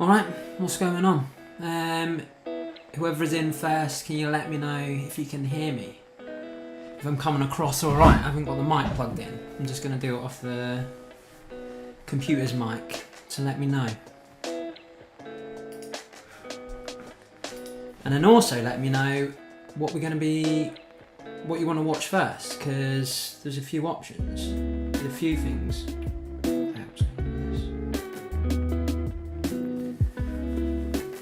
Alright, what's going on? Whoever's in first, can you let me know if you can hear me? If I'm coming across alright, I haven't got the mic plugged in. I'm just going to do it off the computer's mic, so let me know. And then also let me know what you want to watch first, because there's a few options, there's a few things.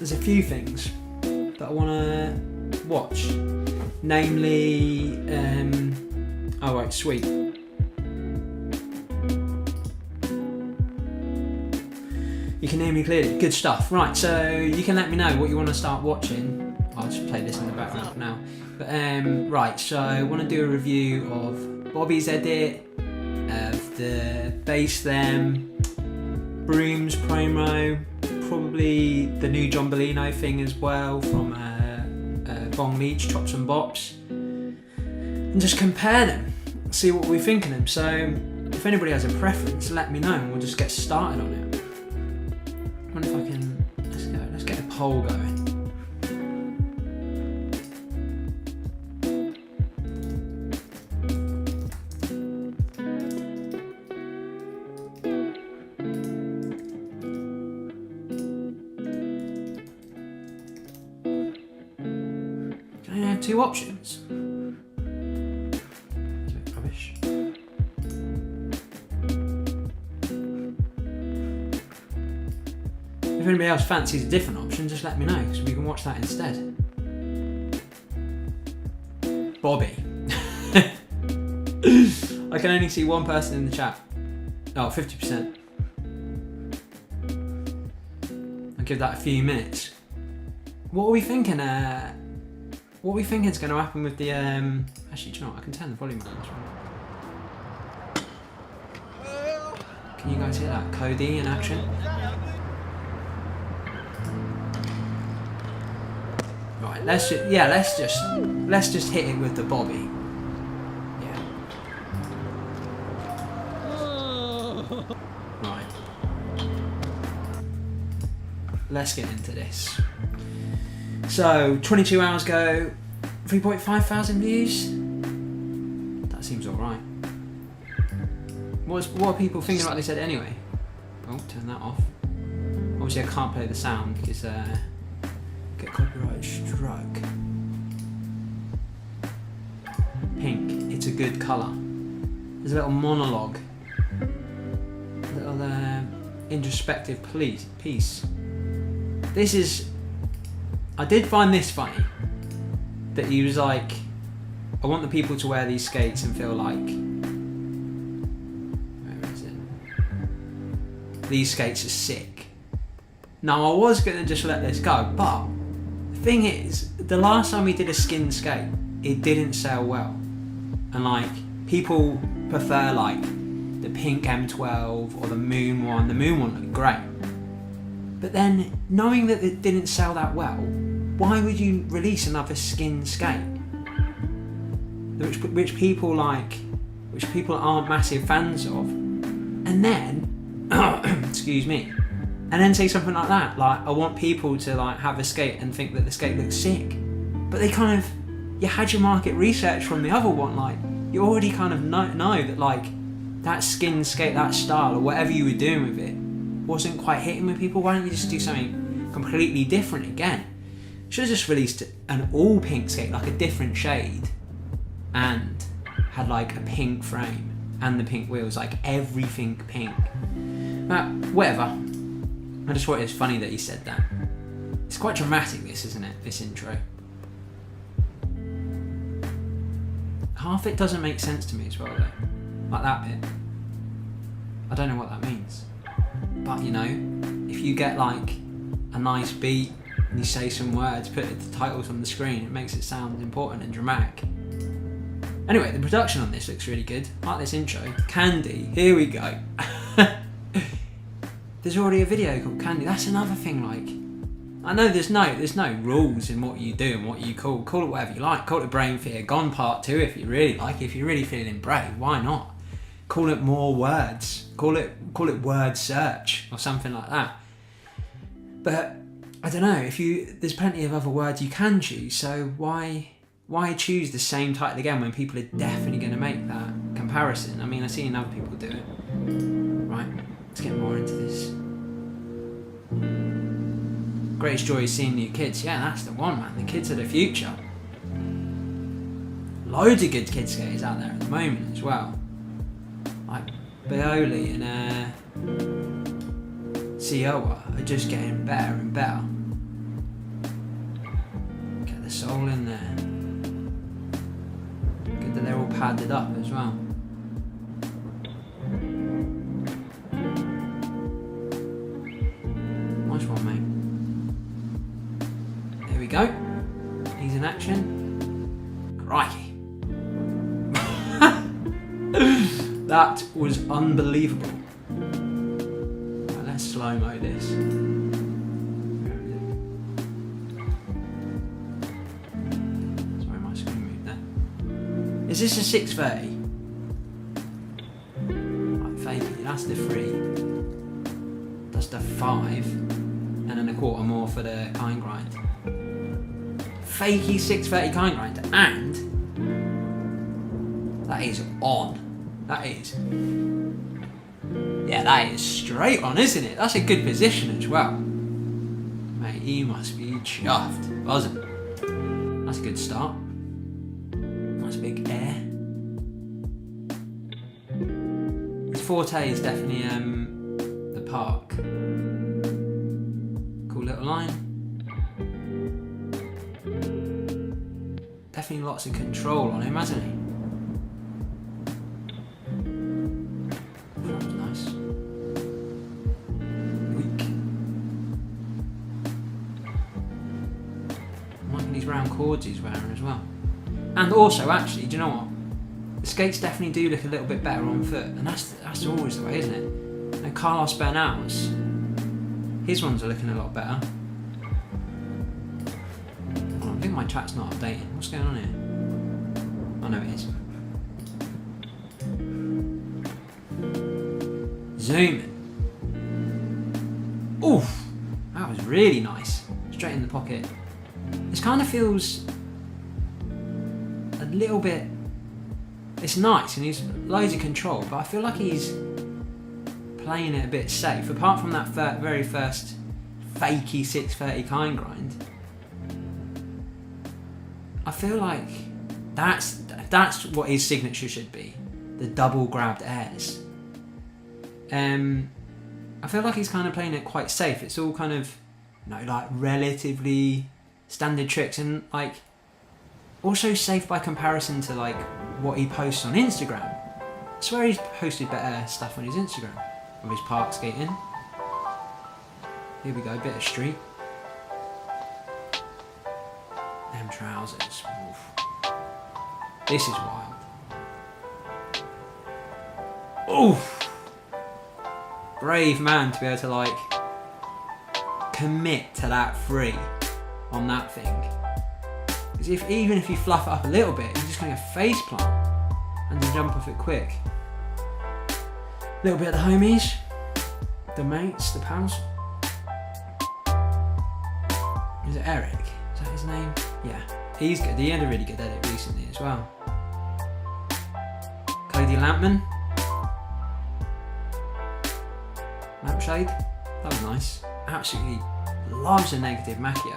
There's a few things that I want to watch, namely, oh right, sweet. You can hear me clearly, good stuff. Right, so you can let me know what you want to start watching. I'll just play this in the background for now. But right, so I want to do a review of Bobby's edit, of the BaceThem, Broom's promo, probably the new John Bellino thing as well from Bong Leach, Chops and Bops, and just compare them, see what we think of them. So if anybody has a preference, let me know and we'll just get started on it. I wonder if I can, let's get a poll going. Two options. It's a bit rubbish. If anybody else fancies a different option, just let me know, because we can watch that instead. Bobby. I can only see one person in the chat. Oh, 50%. I'll give that a few minutes. What are we thinking? What are we thinking is going to happen with the, actually, do you know what? I can turn the volume on this one. Can you guys hear that? Cody in action. Right, let's just hit it with the Bobby. Yeah. Right. Let's get into this. So, 22 hours ago, 3.5 thousand views. That seems alright. What are people thinking about this edit anyway? Oh, turn that off. Obviously I can't play the sound because get copyright struck. Pink, it's a good colour. There's a little monologue. A little introspective piece. This is... I did find this funny, that he was like, I want the people to wear these skates and feel like, where is it? These skates are sick. Now I was going to just let this go, but the thing is, the last time we did a skin skate, it didn't sell well. And like, people prefer like the pink M12 or the moon one. The moon one looked great. But then, knowing that it didn't sell that well, why would you release another skin skate? Which people aren't massive fans of, and then, excuse me, and then say something like that, like, I want people to like have a skate and think that the skate looks sick. But they kind of, you had your market research from the other one, like, you already kind of know that like, that skin skate, that style, or whatever you were doing with it, wasn't quite hitting with people. Why don't you just do something completely different again? Should have just released an all pink skate, like a different shade, and had like a pink frame and the pink wheels, like everything pink. But whatever. I just thought it was funny that he said that. It's quite dramatic, this, isn't it? This intro. Half it doesn't make sense to me as well, though. Like that bit. I don't know what that means. But you know, if you get like a nice beat and you say some words, put the titles on the screen, it makes it sound important and dramatic. Anyway, the production on this looks really good. I like this intro. Candy, here we go. There's already a video called Candy. That's another thing, like, I know there's no rules in what you do and what you call it whatever you like. Call it Brain Fear Gone Part 2 if you really like. If you're really feeling brave, why not? Call it more words. Call it word search or something like that. But I don't know, there's plenty of other words you can choose, so why choose the same title again when people are definitely going to make that comparison? I mean, I've seen other people do it. Right, let's get more into this. Greatest joy is seeing new kids. Yeah, that's the one, man. The kids are the future. Loads of good kid skaters out there at the moment as well. Like Bioli and Siowa are just getting better and better. Get the soul in there. Good that they're all padded up as well. Nice one, mate. There we go. He's in action. Crikey. That was unbelievable. Right, let's slow-mo this. Sorry, my screen moved there. Is this a 630? Right, fake it. That's the 3. That's the 5. And then a quarter more for the kind grind. Fakey 630 kind grind. And that is on. That is. Yeah, that is straight on, isn't it? That's a good position as well. Mate, you must be chuffed. Wasn't it? That's a good start. Nice big air. His forte is definitely the park. Cool little line. Definitely lots of control on him, hasn't he? Chords he's wearing as well. And also, actually, do you know what? The skates definitely do look a little bit better on foot, and that's always the way, isn't it? And Carlos Bernal's, his ones are looking a lot better. Oh, I think my chat's not updating. What's going on here? I know it is. Zoom in. Oof! That was really nice. Straight in the pocket. This kind of feels a little bit. It's nice and he's loads of control, but I feel like he's playing it a bit safe. Apart from that very first fakey 630 kind grind, I feel like that's what his signature should be. The double grabbed airs. I feel like he's kind of playing it quite safe. It's all kind of, like relatively standard tricks, and like also safe by comparison to like what he posts on Instagram. I swear he's posted better stuff on his Instagram with his park skating. Here we go, bit of street. Them trousers. Oof. This is wild. Oof. Brave man to be able to like commit to that 3 on that thing. Because even if you fluff it up a little bit, you're just going to get face plant and then jump off it quick. A little bit of the homies, the mates, the pals. Is it Eric? Is that his name? Yeah, he's good. He had a really good edit recently as well. Cody Lampman. Lampshade. That was nice. Absolutely loves a negative macchio.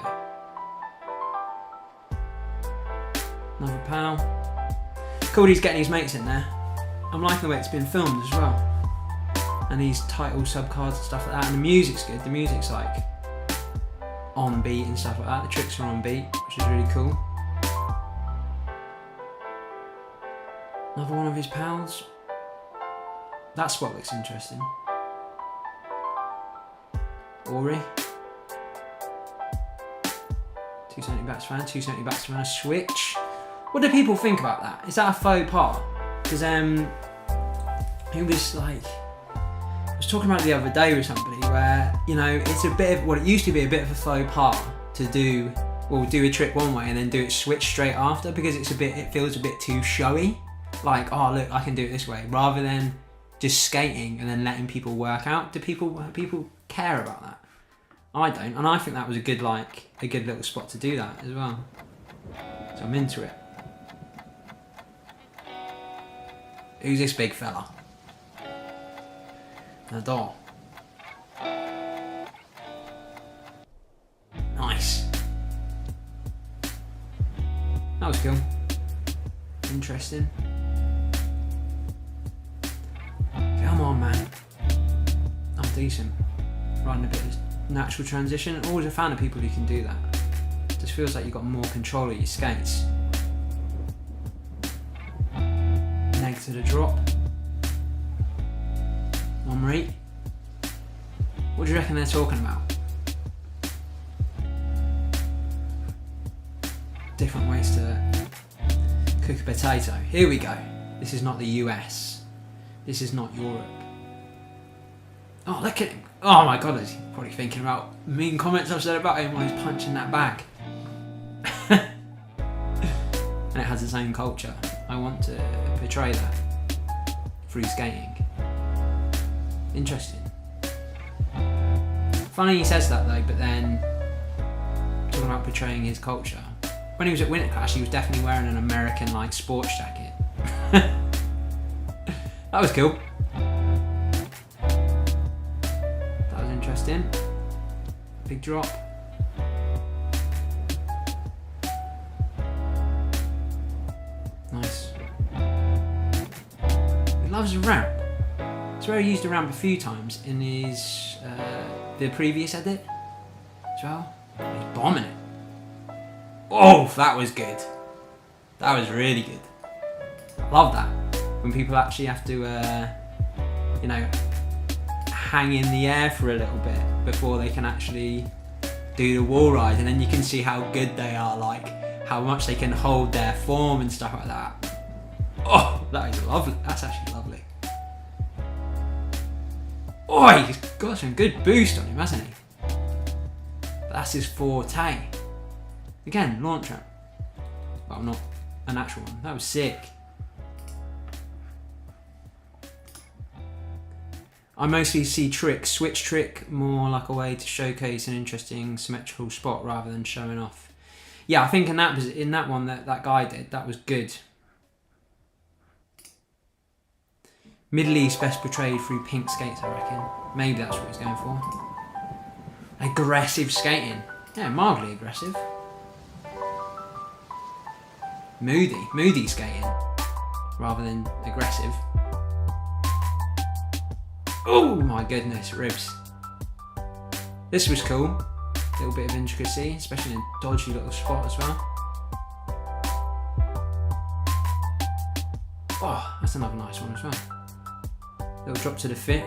Another pal. Cody's getting his mates in there. I'm liking the way it's been filmed as well. And these title subcards and stuff like that. And the music's good. The music's like on beat and stuff like that. The tricks are on beat, which is really cool. Another one of his pals. That spot looks interesting. Ori. 270 back to fan, 270 back to fan, a switch. What do people think about that? Is that a faux pas? Because he was like, I was talking about it the other day with somebody where, it's a bit of, it used to be a bit of a faux pas to do a trick one way and then do it switch straight after, because it feels a bit too showy. Like, oh look, I can do it this way, rather than just skating and then letting people work out. Do people care about that? I don't, and I think that was a good little spot to do that as well. So I'm into it. Who's this big fella? Nadal. Nice. That was cool. Interesting. Come on, man. I'm decent. Riding a bit of natural transition. Always a fan of people who can do that. Just feels like you've got more control of your skates. Neg to the drop. One rate. What do you reckon they're talking about? Different ways to cook a potato. Here we go. This is not the US. This is not Europe. Oh, look at him. Oh my god, he's probably thinking about mean comments I've said about him while he's punching that bag. And it has its own culture. I want to portray that through skating. Interesting. Funny he says that though, but then talking about portraying his culture. When he was at Winter Clash, he was definitely wearing an American like sports jacket. That was cool. That was interesting. Big drop. Nice. He loves a ramp. It's where he used a ramp a few times in his the previous edit as well. He's bombing it. Oh, that was good. That was really good. Love that. When people actually have to, you know, hang in the air for a little bit before they can actually do the wall ride, and then you can see how good they are, like how much they can hold their form and stuff like that. Oh, that is lovely. That's actually lovely. Oh, he's got some good boost on him, hasn't he? But that's his forte. Again, launch ramp. Well, not an actual one. That was sick. I mostly see switch trick, more like a way to showcase an interesting symmetrical spot rather than showing off. Yeah, I think in that one that guy did, that was good. Middle East best portrayed through pink skates, I reckon. Maybe that's what he's going for. Aggressive skating. Yeah, mildly aggressive. Moody skating, rather than aggressive. Oh my goodness, ribs. This was cool. A little bit of intricacy, especially in a dodgy little spot as well. Oh, that's another nice one as well. Little drop to the fit.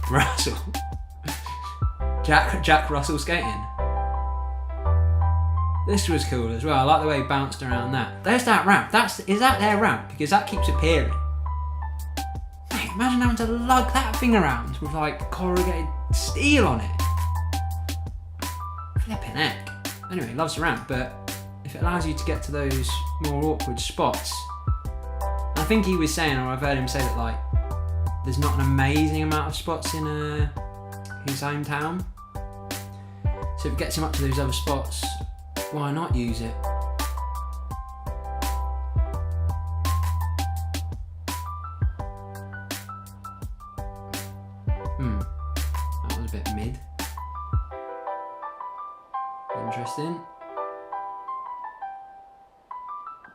Russell. Jack Russell skating. This was cool as well. I like the way he bounced around that. There's that ramp. Is that their ramp? Because that keeps appearing. Mate, imagine having to lug that thing around with like corrugated steel on it. Flipping heck. Anyway, loves the ramp, but if it allows you to get to those more awkward spots, I think he was saying, or I've heard him say that like there's not an amazing amount of spots in his hometown. So if it gets him up to those other spots, why not use it? That was a bit mid. Interesting.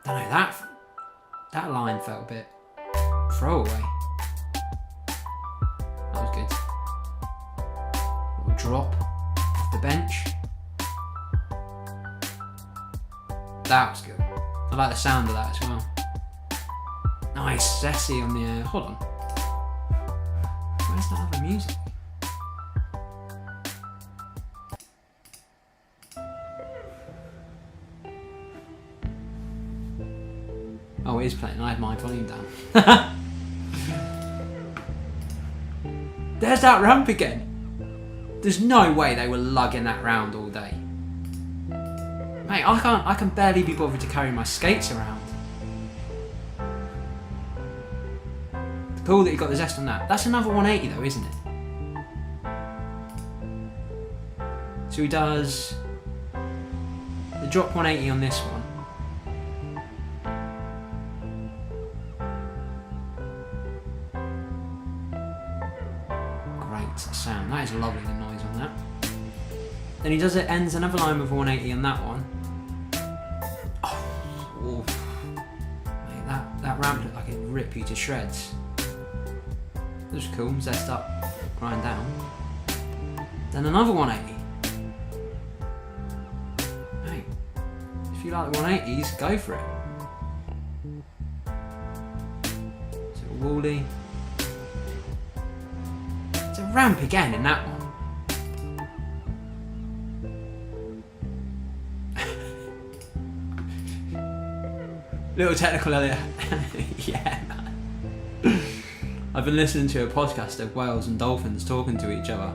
Don't know, that line felt a bit throwaway. That was good. Little drop off the bench. That was good. I like the sound of that as well. Nice, zesty on the hold on. Where's that other music? Oh, it is playing. I had my volume down. There's that ramp again. There's no way they were lugging that round all day. Mate, I can barely be bothered to carry my skates around. Cool that you got the zest on that. That's another 180 though, isn't it? So he does the drop 180 on this one. Great sound. That is lovely, the noise on that. Then he ends another line with 180 on that one. Oh, mate, that ramp looked like it'd rip you to shreds. That was cool. Zest up, grind down. Then another 180. Mate, if you like the 180s, go for it. So a woolie. It's a ramp again in that one. Little technical earlier. Yeah, man. I've been listening to a podcast of whales and dolphins talking to each other.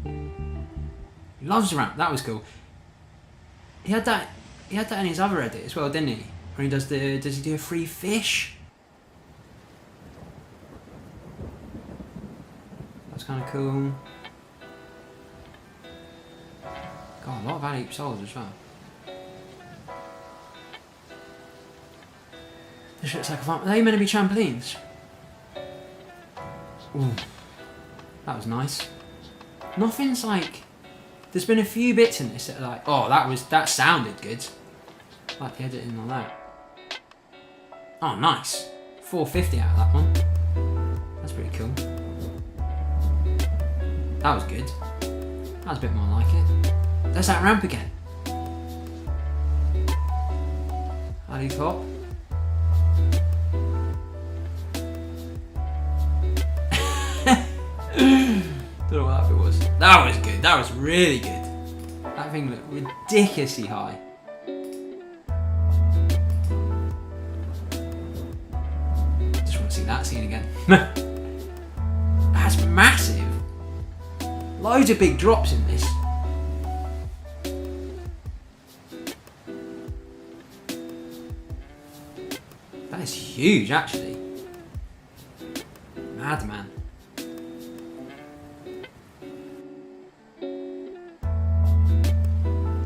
He loves the ramp. That was cool. He had that in his other edit as well, didn't he? When he does he do a free fish? That's kind of cool. God, a lot of alley souls as well. This looks like a fun. Are they meant to be trampolines? Ooh, that was nice. Nothing's like. There's been a few bits in this that are like, oh, that sounded good. I like the editing on that. Oh, nice. 450 out of that one. That's pretty cool. That was good. That was a bit more like it. There's that ramp again. Alley top. Don't know what that bit was. That was good. That was really good. That thing looked ridiculously high. Just want to see that scene again. That's massive. Loads of big drops in this. That is huge, actually. Madman.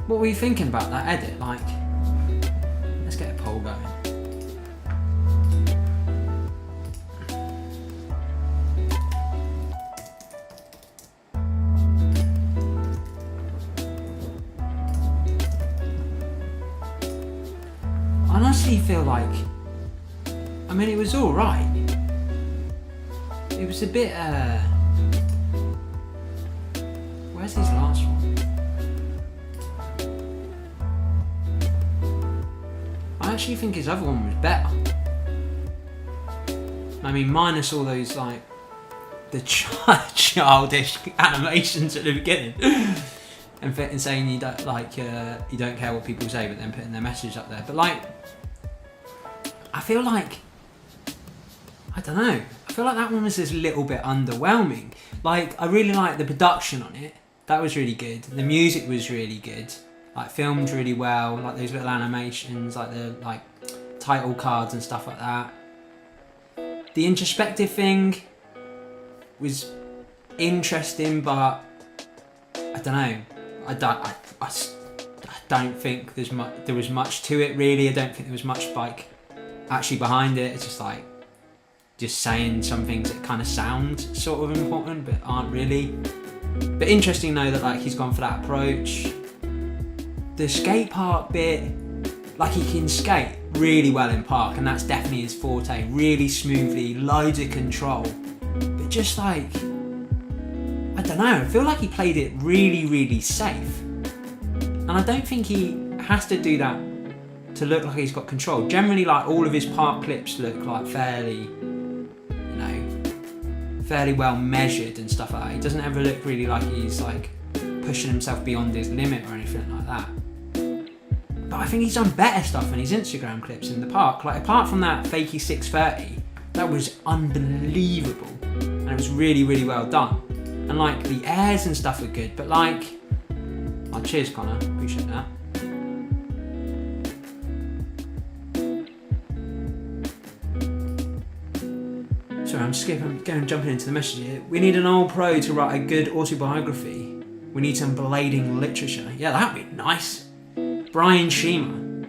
What were you thinking about that edit? Like, let's get a poll going. I honestly feel like, I mean, it was alright. It was a bit, where's his last one? I actually think his other one was better. I mean, minus all those, like, the childish animations at the beginning. And saying you don't, like, you don't care what people say, but then putting their message up there. But, like, I feel like, I don't know, I feel like that one was just a little bit underwhelming. Like, I really liked the production on it. That was really good. The music was really good. Like, filmed really well, like those little animations, like the title cards and stuff like that. The introspective thing was interesting, but I don't know. I don't think there was much to it really. I don't think there was much like actually behind it. It's just like just saying some things that kind of sound sort of important but aren't really. But interesting though that like he's gone for that approach. The skate park bit, like he can skate really well in park, and that's definitely his forte. Really smoothly, loads of control. But just like, I don't know, I feel like he played it really, really safe. And I don't think he has to do that to look like he's got control. Generally, like all of his park clips look like fairly well measured and stuff like that. He doesn't ever look really like he's like pushing himself beyond his limit or anything like that. But I think he's done better stuff in his Instagram clips in the park. Like apart from that fakey 630, that was unbelievable. And it was really, really well done. And like the airs and stuff were good, but like, oh cheers Connor, appreciate that. Sorry, I'm jumping into the message here. We need an old pro to write a good autobiography We need some blading literature. Yeah, that'd be nice. Brian Sheamer,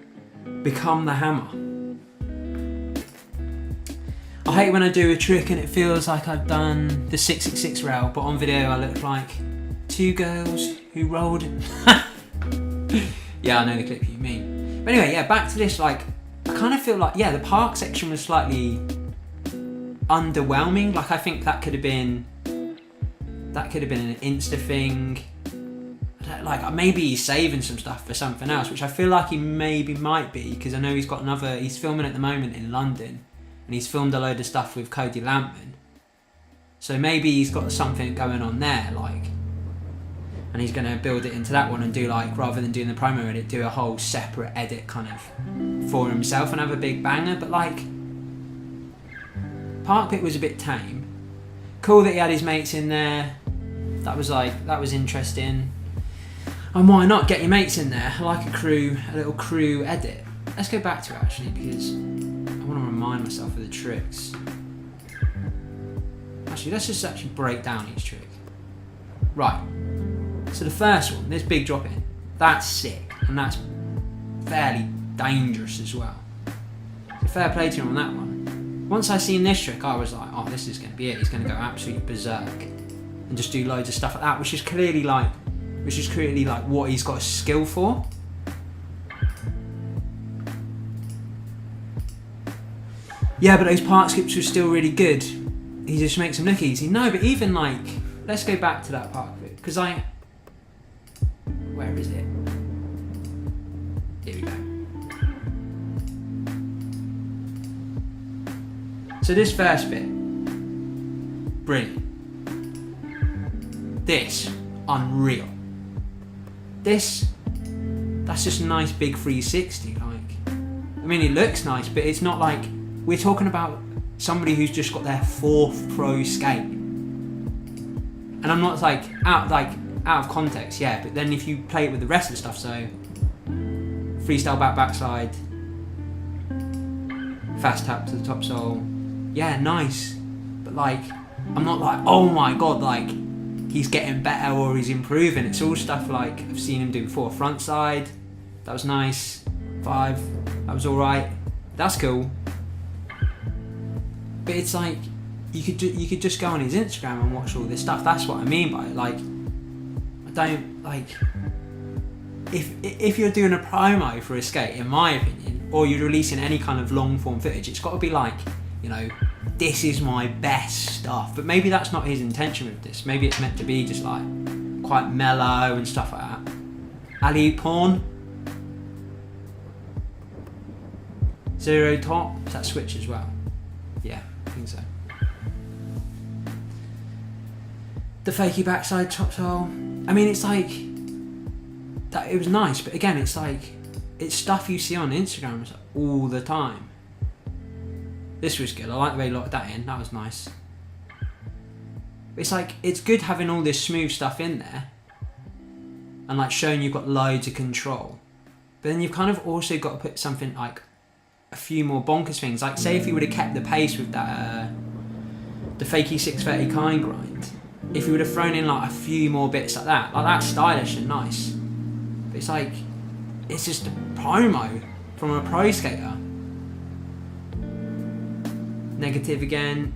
Become the Hammer. I hate when I do a trick and it feels like I've done the 666 rail, but on video I look like two girls who rolled. Yeah, I know the clip you mean. But anyway, yeah, back to this, like, I kind of feel like, yeah, the park section was slightly underwhelming. Like, I think that could have been an Insta thing. Like, maybe he's saving some stuff for something else, which I feel like he maybe might be, because I know he's filming at the moment in London, and he's filmed a load of stuff with Cody Lampman. So maybe he's got something going on there, like, and he's going to build it into that one and do, like, rather than doing the promo edit, do a whole separate edit kind of for himself and have a big banger. But, like, Park Pit was a bit tame. Cool that he had his mates in there. That was interesting. And why not get your mates in there? I like a little crew edit. Let's go back to it, actually, because I want to remind myself of the tricks. Actually, let's just actually break down each trick. Right. So the first one, this big drop in, that's sick, and that's fairly dangerous as well. So fair play to him on that one. Once I seen this trick, I was like, oh, this is going to be it. He's going to go absolutely berserk and just do loads of stuff like that, which is clearly like what he's got a skill for. Yeah, but those park skips were still really good. He just makes them look easy. No, but even like, let's go back to that park bit, because where is it? Here we go. So this first bit, brilliant. This, unreal. That's just a nice big 360. Like, I mean, it looks nice, but it's not like, we're talking about somebody who's just got their 4th pro skate. And I'm not like out of context, yeah, but then if you play it with the rest of the stuff, so freestyle backside, fast tap to the top sole, yeah, nice. But like, I'm not like, oh my god, like, he's getting better or he's improving. It's all stuff like I've seen him do before. Front side, that was nice. 5, that was alright. That's cool. But it's like, you could just go on his Instagram and watch all this stuff. That's what I mean by it. Like, I don't, like, if you're doing a promo for a skate, in my opinion, or you're releasing any kind of long form footage, it's got to be like, you know, this is my best stuff. But maybe that's not his intention with this. Maybe it's meant to be just like quite mellow and stuff like that. Ali Porn, 0 top, does that switch as well? Yeah, I think so. The fakey backside top sole. I mean, it's like that. It was nice, but again, it's like, it's stuff you see on Instagram all the time. This was good. I like the way he locked that in. That was nice. But it's like, it's good having all this smooth stuff in there and like showing you've got loads of control. But then you've kind of also got to put something like a few more bonkers things. Like, say if you would have kept the pace with that, the fakey 630 kind grind. If you would have thrown in like a few more bits like that's stylish and nice. But it's like, it's just a promo from a pro skater. Negative again.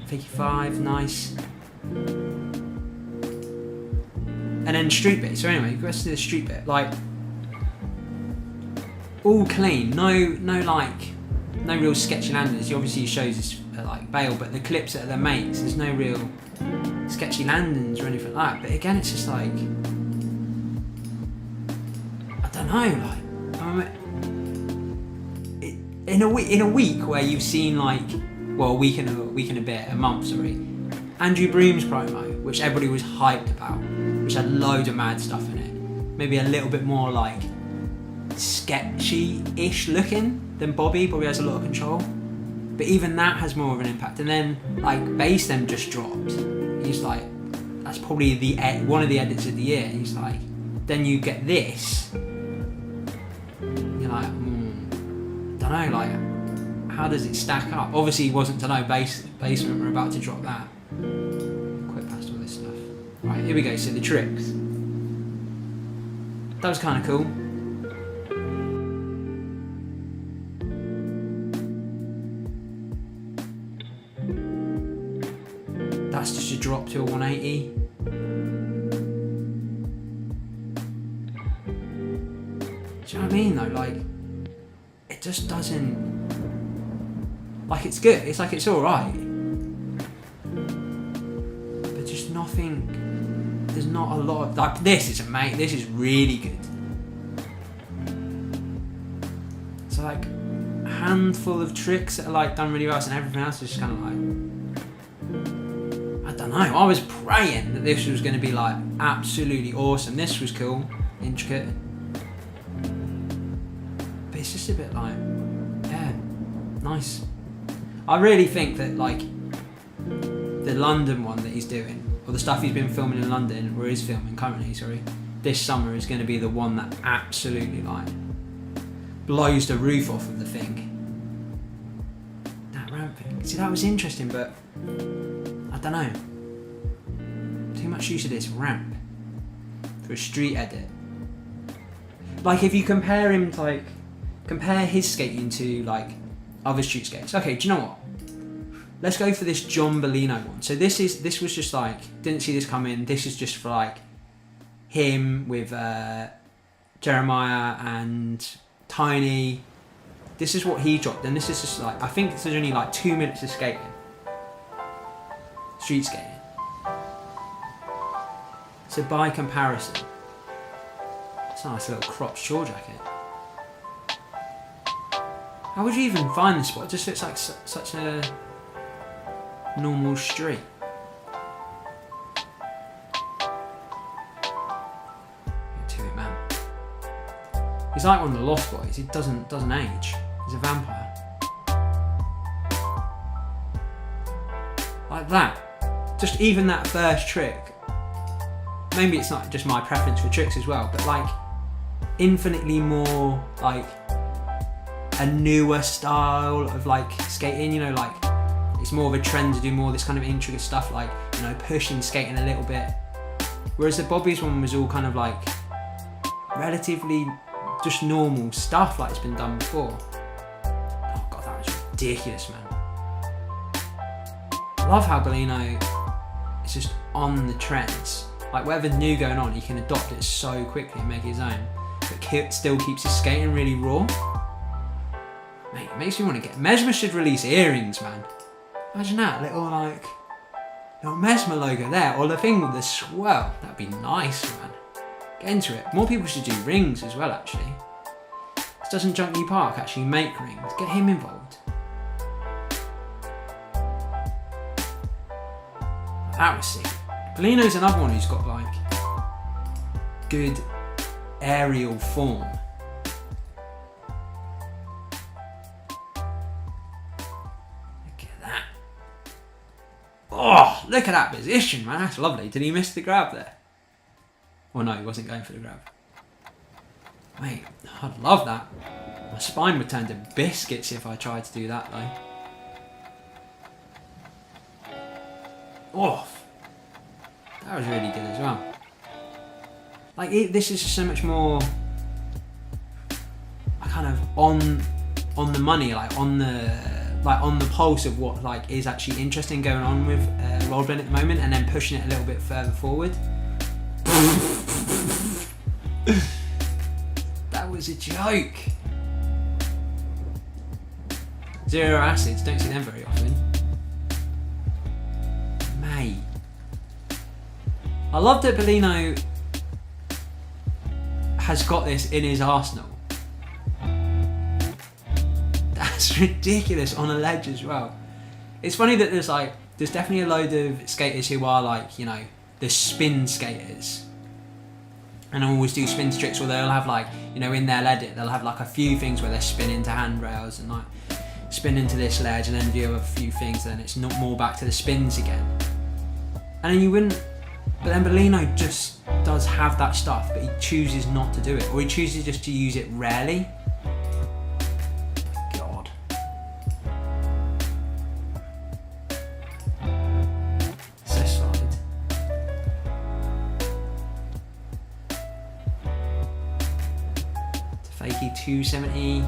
Fakey 5, nice. And then street bit. So anyway, let's do the street bit. Like, all clean. No real sketchy landings. He obviously shows his like bail, but the clips that are the mates, there's no real sketchy landings or anything like that. But again, it's just like, I don't know, like, in a week where you've seen like, well, a week and a month, sorry, Andrew Broom's promo, which everybody was hyped about, which had loads of mad stuff in it, maybe a little bit more like sketchy-ish looking than Bobi. Bobi has a lot of control, but even that has more of an impact. And then like BaceThem just dropped. He's like, that's probably one of the edits of the year. He's like, then you get this. You're like, don't know, like, how does it stack up? Obviously, it wasn't to know. Basement were about to drop that. Quite past all this stuff. Right, here we go. So the tricks. that was kind of cool. That's just a drop to a 180. Do you know what I mean though? Like, it just doesn't, like, it's good, it's like, it's alright, but just nothing, there's not a lot of, like, this is amazing, this is really good. So like, a handful of tricks that are like done really well, and everything else is just kind of like, I don't know, I was praying that this was going to be like absolutely awesome. This was cool, intricate. But it's just a bit like, yeah, nice. I really think that like the London one that he's doing, or the stuff he's been filming in London, or is filming currently, sorry, this summer is going to be the one that absolutely like blows the roof off of the thing. That ramp thing. See, that was interesting, but I don't know. Too much use of this ramp for a street edit. Like, if you compare him to, like, compare his skating to like other street skates. Okay, do you know what? Let's go for this John Bellino one. So this was just like, didn't see this coming. This is just for like him with Jeremiah and Tiny. This is what he dropped, and this is just like, I think this is only like 2 minutes of skating. Street skating. So by comparison, it's a nice little cropped shore jacket. How would you even find this spot? It just looks like such a normal street. Get to it, man. He's like one of the Lost Boys. He doesn't age. He's a vampire. Like that. Just even that first trick. Maybe it's not just my preference for tricks as well, but like infinitely more like a newer style of like skating, you know, like it's more of a trend to do more of this kind of intricate stuff, like, you know, pushing skating a little bit. Whereas the Bobby's one was all kind of like relatively just normal stuff like it's been done before. Oh god, that was ridiculous, man. I love how Bolino is just on the trends. Like, whatever's new going on, he can adopt it so quickly and make it his own, but still keeps his skating really raw. Mate, it makes me want to get... Mesmer should release earrings, man. Imagine that, little Mesmer logo there, or the thing with the swirl. That'd be nice, man. Get into it. More people should do rings as well, actually. Doesn't Junkie Park actually make rings? Get him involved. That was sick. Bellino's another one who's got like good aerial form. Look at that. Oh, look at that position, man. That's lovely. Did he miss the grab there? Oh no, he wasn't going for the grab. Mate, I'd love that. My spine would turn to biscuits if I tried to do that though. Oh, that was really good as well. Like, this is so much more kind of on the money, like on the pulse of what like is actually interesting going on with rollerblading at the moment, and then pushing it a little bit further forward. That was a joke. Zero acids, don't see them very often. Mate. I love that Bellino has got this in his arsenal. That's ridiculous on a ledge as well. It's funny that there's definitely a load of skaters who are like, you know, the spin skaters. And always do spin tricks, or they'll have like, you know, in their edit, they'll have like a few things where they're spinning to handrails and like spin into this ledge and then do a few things, then it's not more back to the spins again. And then you wouldn't, but then Bellino just does have that stuff, but he chooses not to do it, or he chooses just to use it rarely. God. So solid. 270.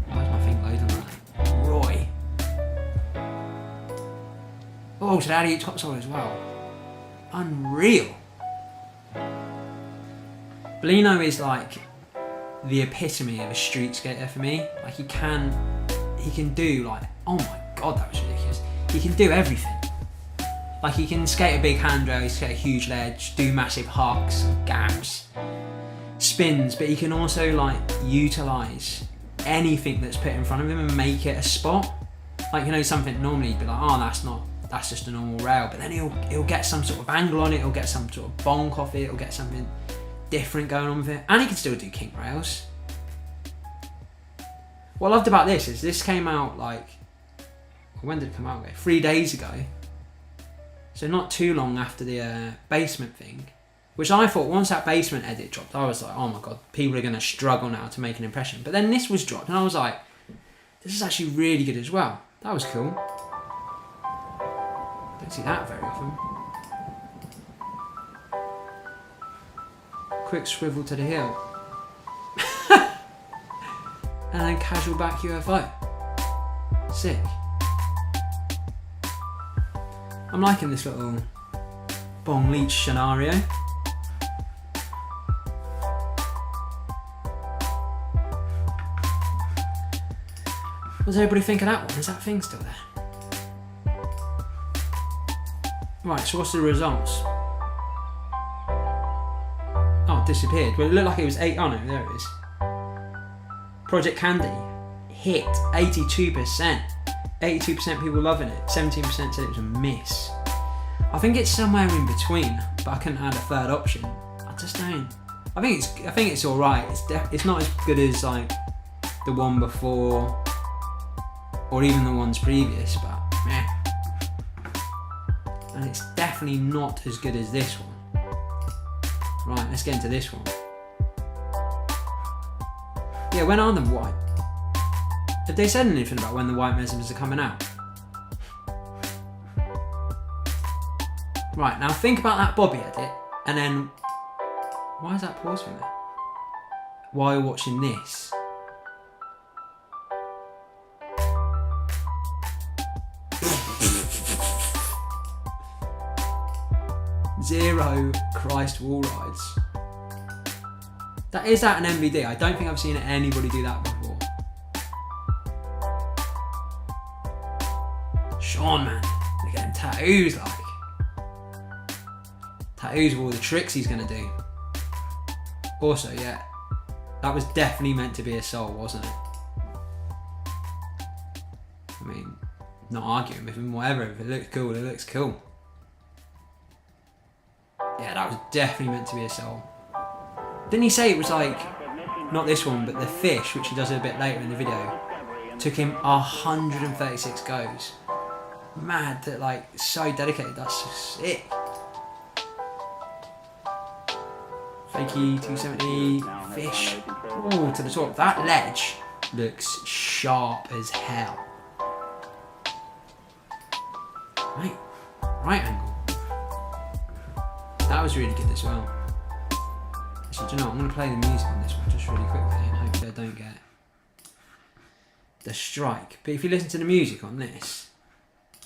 Why is my thing loading like that? Roy. Oh, so how do you topsoil as well? Unreal. Bolino is like the epitome of a street skater for me. Like he can do like, oh my god, that was ridiculous. He can do everything. Like he can skate a big handrail, he can skate a huge ledge, do massive hucks, gaps, spins, but he can also like utilise anything that's put in front of him and make it a spot. Like, you know, something normally you'd be like, oh, that's just a normal rail, but then he'll get some sort of angle on it, he'll get some sort of bonk off it, he'll get something different going on with it, and he can still do kink rails. What I loved about this is this came out like, when did it come out? 3 days ago. So not too long after the basement thing, which I thought once that basement edit dropped, I was like, oh my god, people are going to struggle now to make an impression. But then this was dropped and I was like, this is actually really good as well. That was cool. Don't see that very often. Quick swivel to the heel. And then casual back UFO. Sick. I'm liking this little bong leech scenario. What does everybody think of that one? Is that thing still there? Right, so what's the results? Oh, it disappeared. Well, it looked like it was 8. Oh no, there it is. Project Candy hit 82%. 82% people loving it. 17% said it was a miss. I think it's somewhere in between, but I couldn't add a third option. I just don't. I think it's all right. It's not as good as like the one before, or even the ones previous, but meh. And it's definitely not as good as this one. Right, let's get into this one. Yeah, when are the white? Have they said anything about when the white measurements are coming out? Right, now think about that Bobi edit, and then why is that pause thing there? While you're watching this. Zero Christ wall rides. That is at an MVD. I don't think I've seen anybody do that before. Sean, man, they're getting tattoos like. Tattoos of all the tricks he's going to do. Also, yeah, that was definitely meant to be a soul, wasn't it? I mean, not arguing with him, whatever. If it looks cool, it looks cool. Yeah, that was definitely meant to be a soul. Didn't he say it was like, not this one, but the fish, which he does a bit later in the video, took him 136 goes. Mad that, like, so dedicated. That's so sick. Fakey 270 fish. Ooh, to the top. That ledge looks sharp as hell. Right angle. That was really good as well. So, do you know what? I'm going to play the music on this one just really quickly and hopefully I don't get the strike. But if you listen to the music on this,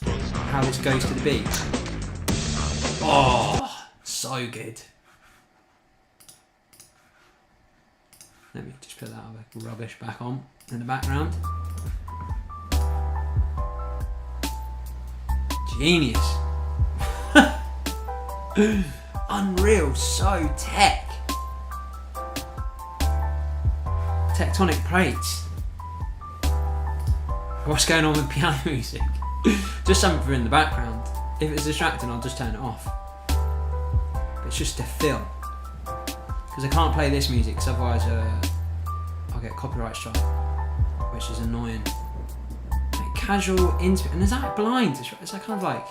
how this goes to the beat. Oh, so good. Let me just put that other rubbish back on in the background. Genius. Unreal, so tech. Tectonic plates. What's going on with piano music? Just something for in the background. If it's distracting, I'll just turn it off. But it's just to fill. Because I can't play this music, because otherwise I'll get a copyright strike, which is annoying. Like casual into, and is that blind? Is that kind of like?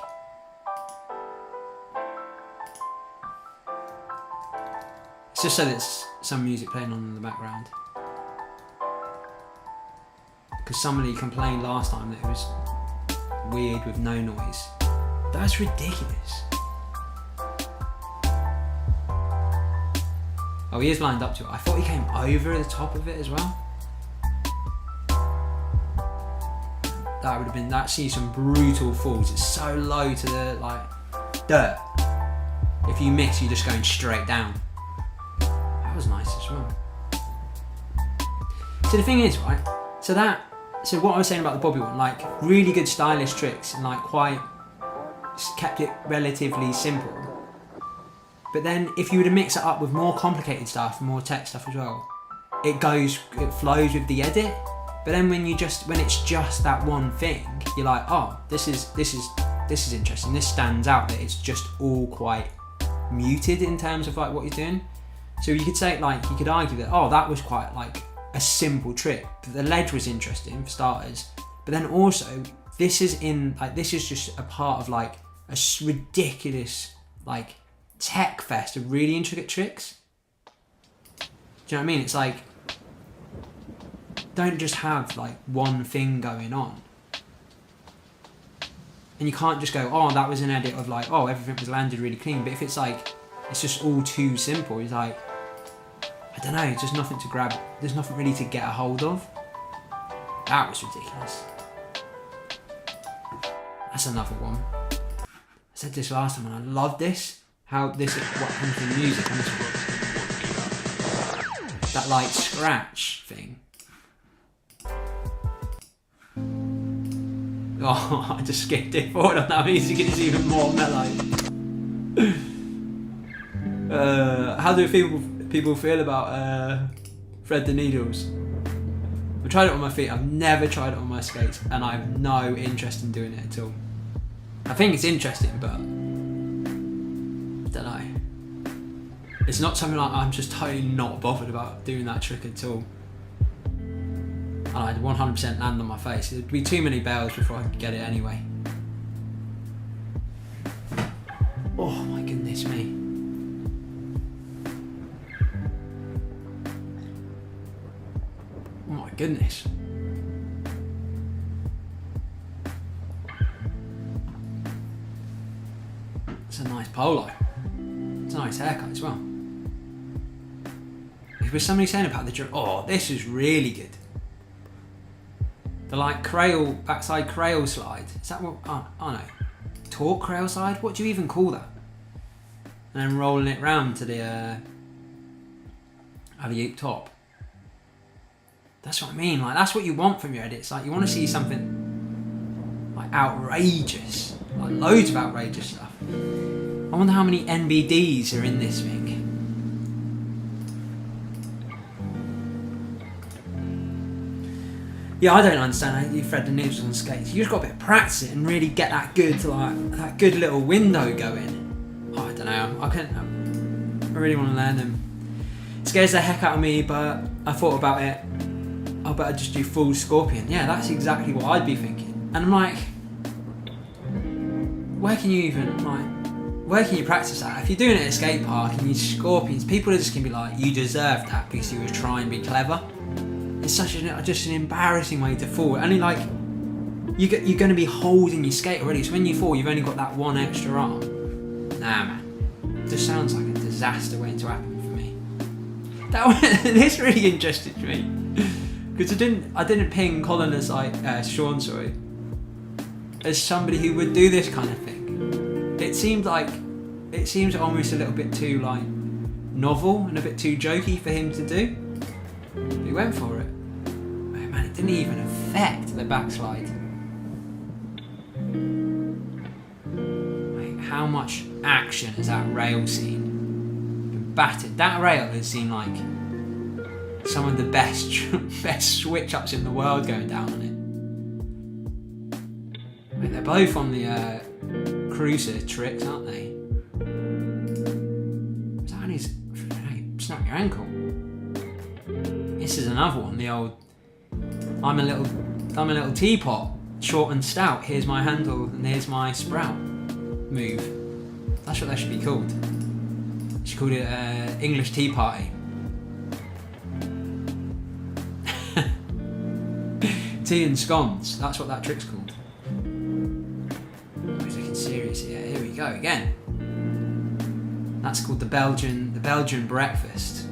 It's just so there's some music playing on in the background. Because somebody complained last time that it was weird with no noise. That's ridiculous. Oh, he is lined up to it. I thought he came over the top of it as well. That would have been, that's seen some brutal falls. It's so low to the dirt. If you miss, you're just going straight down. That was nice as well. So the thing is, right? So what I was saying about the Bobi one, like really good stylish tricks and like quite kept it relatively simple. But then if you were to mix it up with more complicated stuff, more tech stuff as well, it flows with the edit. But then when it's just that one thing, you're like, oh, this is interesting. This stands out that it's just all quite muted in terms of like what he's doing. So you could say like, you could argue that, oh, that was quite like a simple trick. But the ledge was interesting for starters. But then also this is just a part of like a ridiculous like tech fest of really intricate tricks. Do you know what I mean? It's like, don't just have like one thing going on. And you can't just go, oh, that was an edit of like, oh, everything was landed really clean. But if it's like, it's just all too simple, it's like, I don't know, it's just nothing to grab. There's nothing really to get a hold of. That was ridiculous. That's another one. I said this last time and I love this. How this is what comes from music. And that like scratch thing. Oh, I just skipped it forward on that music, it's even more mellow. How do people feel about thread the needles? I've tried it on my feet, I've never tried it on my skates, and I have no interest in doing it at all. I think it's interesting, but I don't know. It's not something like I'm just totally not bothered about doing that trick at all. And I'd 100% land on my face. It'd be too many bells before I could get it anyway. Oh my goodness me. Oh my goodness. It's a nice polo. It's a nice haircut as well. Was somebody saying about the drill? Oh, this is really good. The like backside crail slide. Is that what? Oh no. Torque crail slide? What do you even call that? And then rolling it round to the alley-oop top. That's what I mean. Like that's what you want from your edits. Like you want to see something like outrageous, like loads of outrageous stuff. I wonder how many NBDs are in this thing. Yeah, I don't understand how you thread the needles on skates. You just got a bit of practice it and really get that good little window going. Oh, I don't know. I really want to learn them. It scares the heck out of me, but I thought about it. I better just do full scorpion. Yeah, that's exactly what I'd be thinking. And I'm like, where can you practice that? If you're doing it at a skate park and you scorpions, people are just gonna be like, you deserve that because you were trying to be clever. It's just an embarrassing way to fall. Only like you're going to be holding your skate already. So when you fall, you've only got that one extra arm. Nah, man, it just sounds like a disaster waiting to happen for me. This really interested me because I didn't ping Colin as Sean, sorry, as somebody who would do this kind of thing. It seems almost a little bit too like novel and a bit too jokey for him to do. He went for it. Oh, man, it didn't even affect the backslide. Like, how much action has that rail seen? Been battered. That rail has seen like some of the best switch ups in the world going down on it. Like, they're both on the cruiser tricks, aren't they? Snap your ankle. This is another one, the old I'm a little teapot, short and stout, here's my handle and here's my sprout move. That's what that should be called. You should call it English Tea Party. Tea and scones, that's what that trick's called. Oh, he's looking serious here. Here we go again. That's called the Belgian breakfast.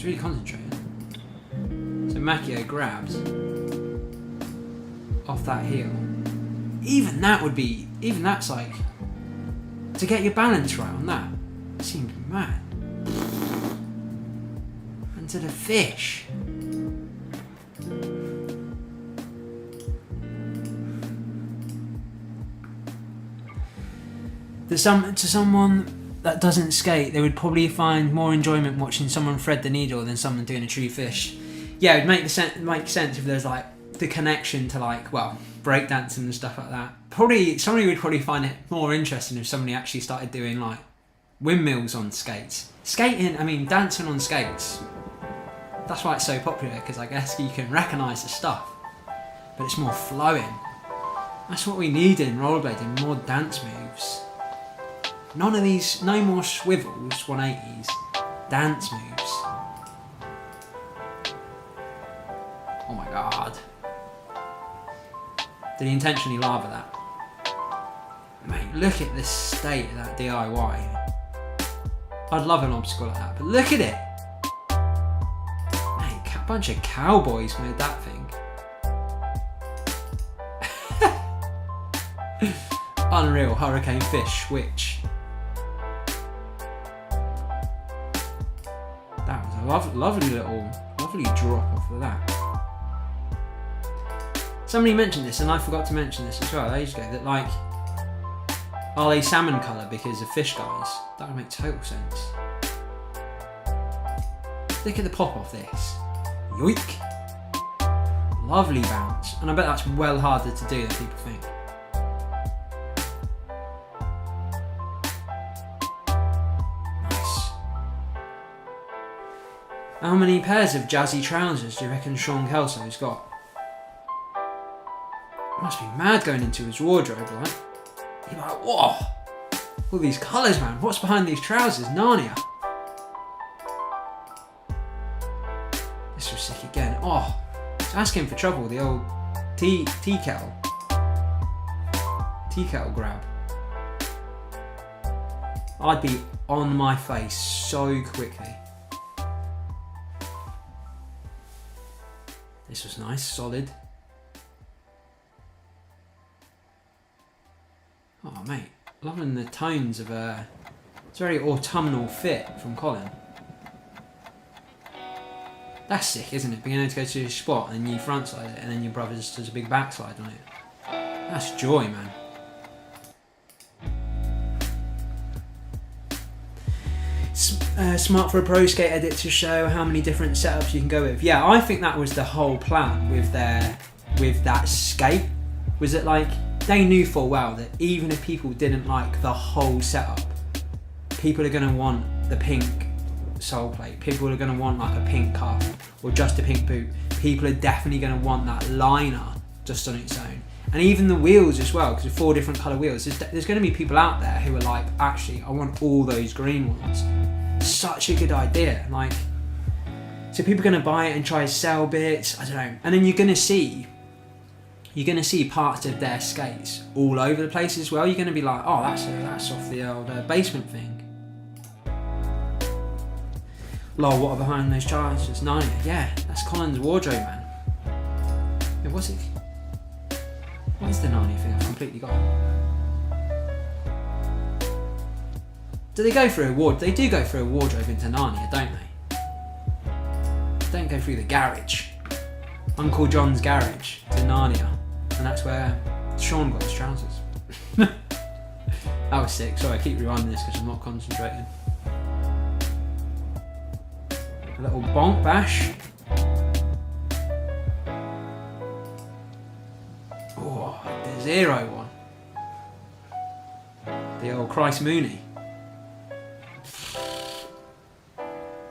It's really concentrating. So Macchio grabs off that heel. Even that's like, to get your balance right on that, seems mad. And to the fish. To someone that doesn't skate, they would probably find more enjoyment watching someone thread the needle than someone doing a true fish. Yeah, it would make sense if there's like the connection to like, well, breakdancing and stuff like that. Probably somebody would probably find it more interesting if somebody actually started doing like windmills on skates. Dancing on skates. That's why it's so popular, because I guess you can recognise the stuff, but it's more flowing. That's what we need in rollerblading, more dance moves. None of these, no more swivels, 180s, dance moves. Oh my god. Did he intentionally laugh at that? Mate, look at the state of that DIY. I'd love an obstacle like that, but look at it! Mate, a bunch of cowboys made that thing. Unreal hurricane fish switch. That was a lovely drop off of that. Somebody mentioned this, and I forgot to mention this as well ages ago, that like, are they salmon colour because of fish guys? That would make total sense. Look at the pop off this. Yoink! Lovely bounce. And I bet that's well harder to do than people think. Nice. How many pairs of jazzy trousers do you reckon Sean Kelso's got? Must be mad going into his wardrobe, right? You're like, whoa! All these colours, man. What's behind these trousers? Narnia. This was sick again. Oh, it's asking for trouble, the old tea kettle grab. I'd be on my face so quickly. This was nice, solid. Oh mate, loving the tones of it's a very autumnal fit from Colin. That's sick, isn't it? Being able to go to your spot and you frontside it, and then your brother just does a big backslide on it. That's joy, man. Smart for a pro skate edit to show how many different setups you can go with. Yeah, I think that was the whole plan with that skate. Was it like, they knew full well that even if people didn't like the whole setup, people are going to want the pink sole plate, people are going to want like a pink cuff or just a pink boot, people are definitely going to want that liner just on its own. And even the wheels as well, because 4 different colour wheels, there's going to be people out there who are like, actually I want all those green ones. Such a good idea. Like, so people are going to buy it and try to sell bits, I don't know, and then you're going to see parts of their skates all over the place as well. You're going to be like, oh, that's off the old basement thing. Lol, what are behind those trousers? Narnia. Yeah, that's Colin's wardrobe, man. Yeah, what's it? What is the Narnia thing? I've completely got it. Do they go through a ward? They do go through a wardrobe into Narnia, don't they? Don't go through the garage. Uncle John's garage to Narnia. And that's where Sean got his trousers. That was sick. Sorry, I keep rewinding this because I'm not concentrating. A little bonk bash. Oh, the 0 one. The old Christ Mooney.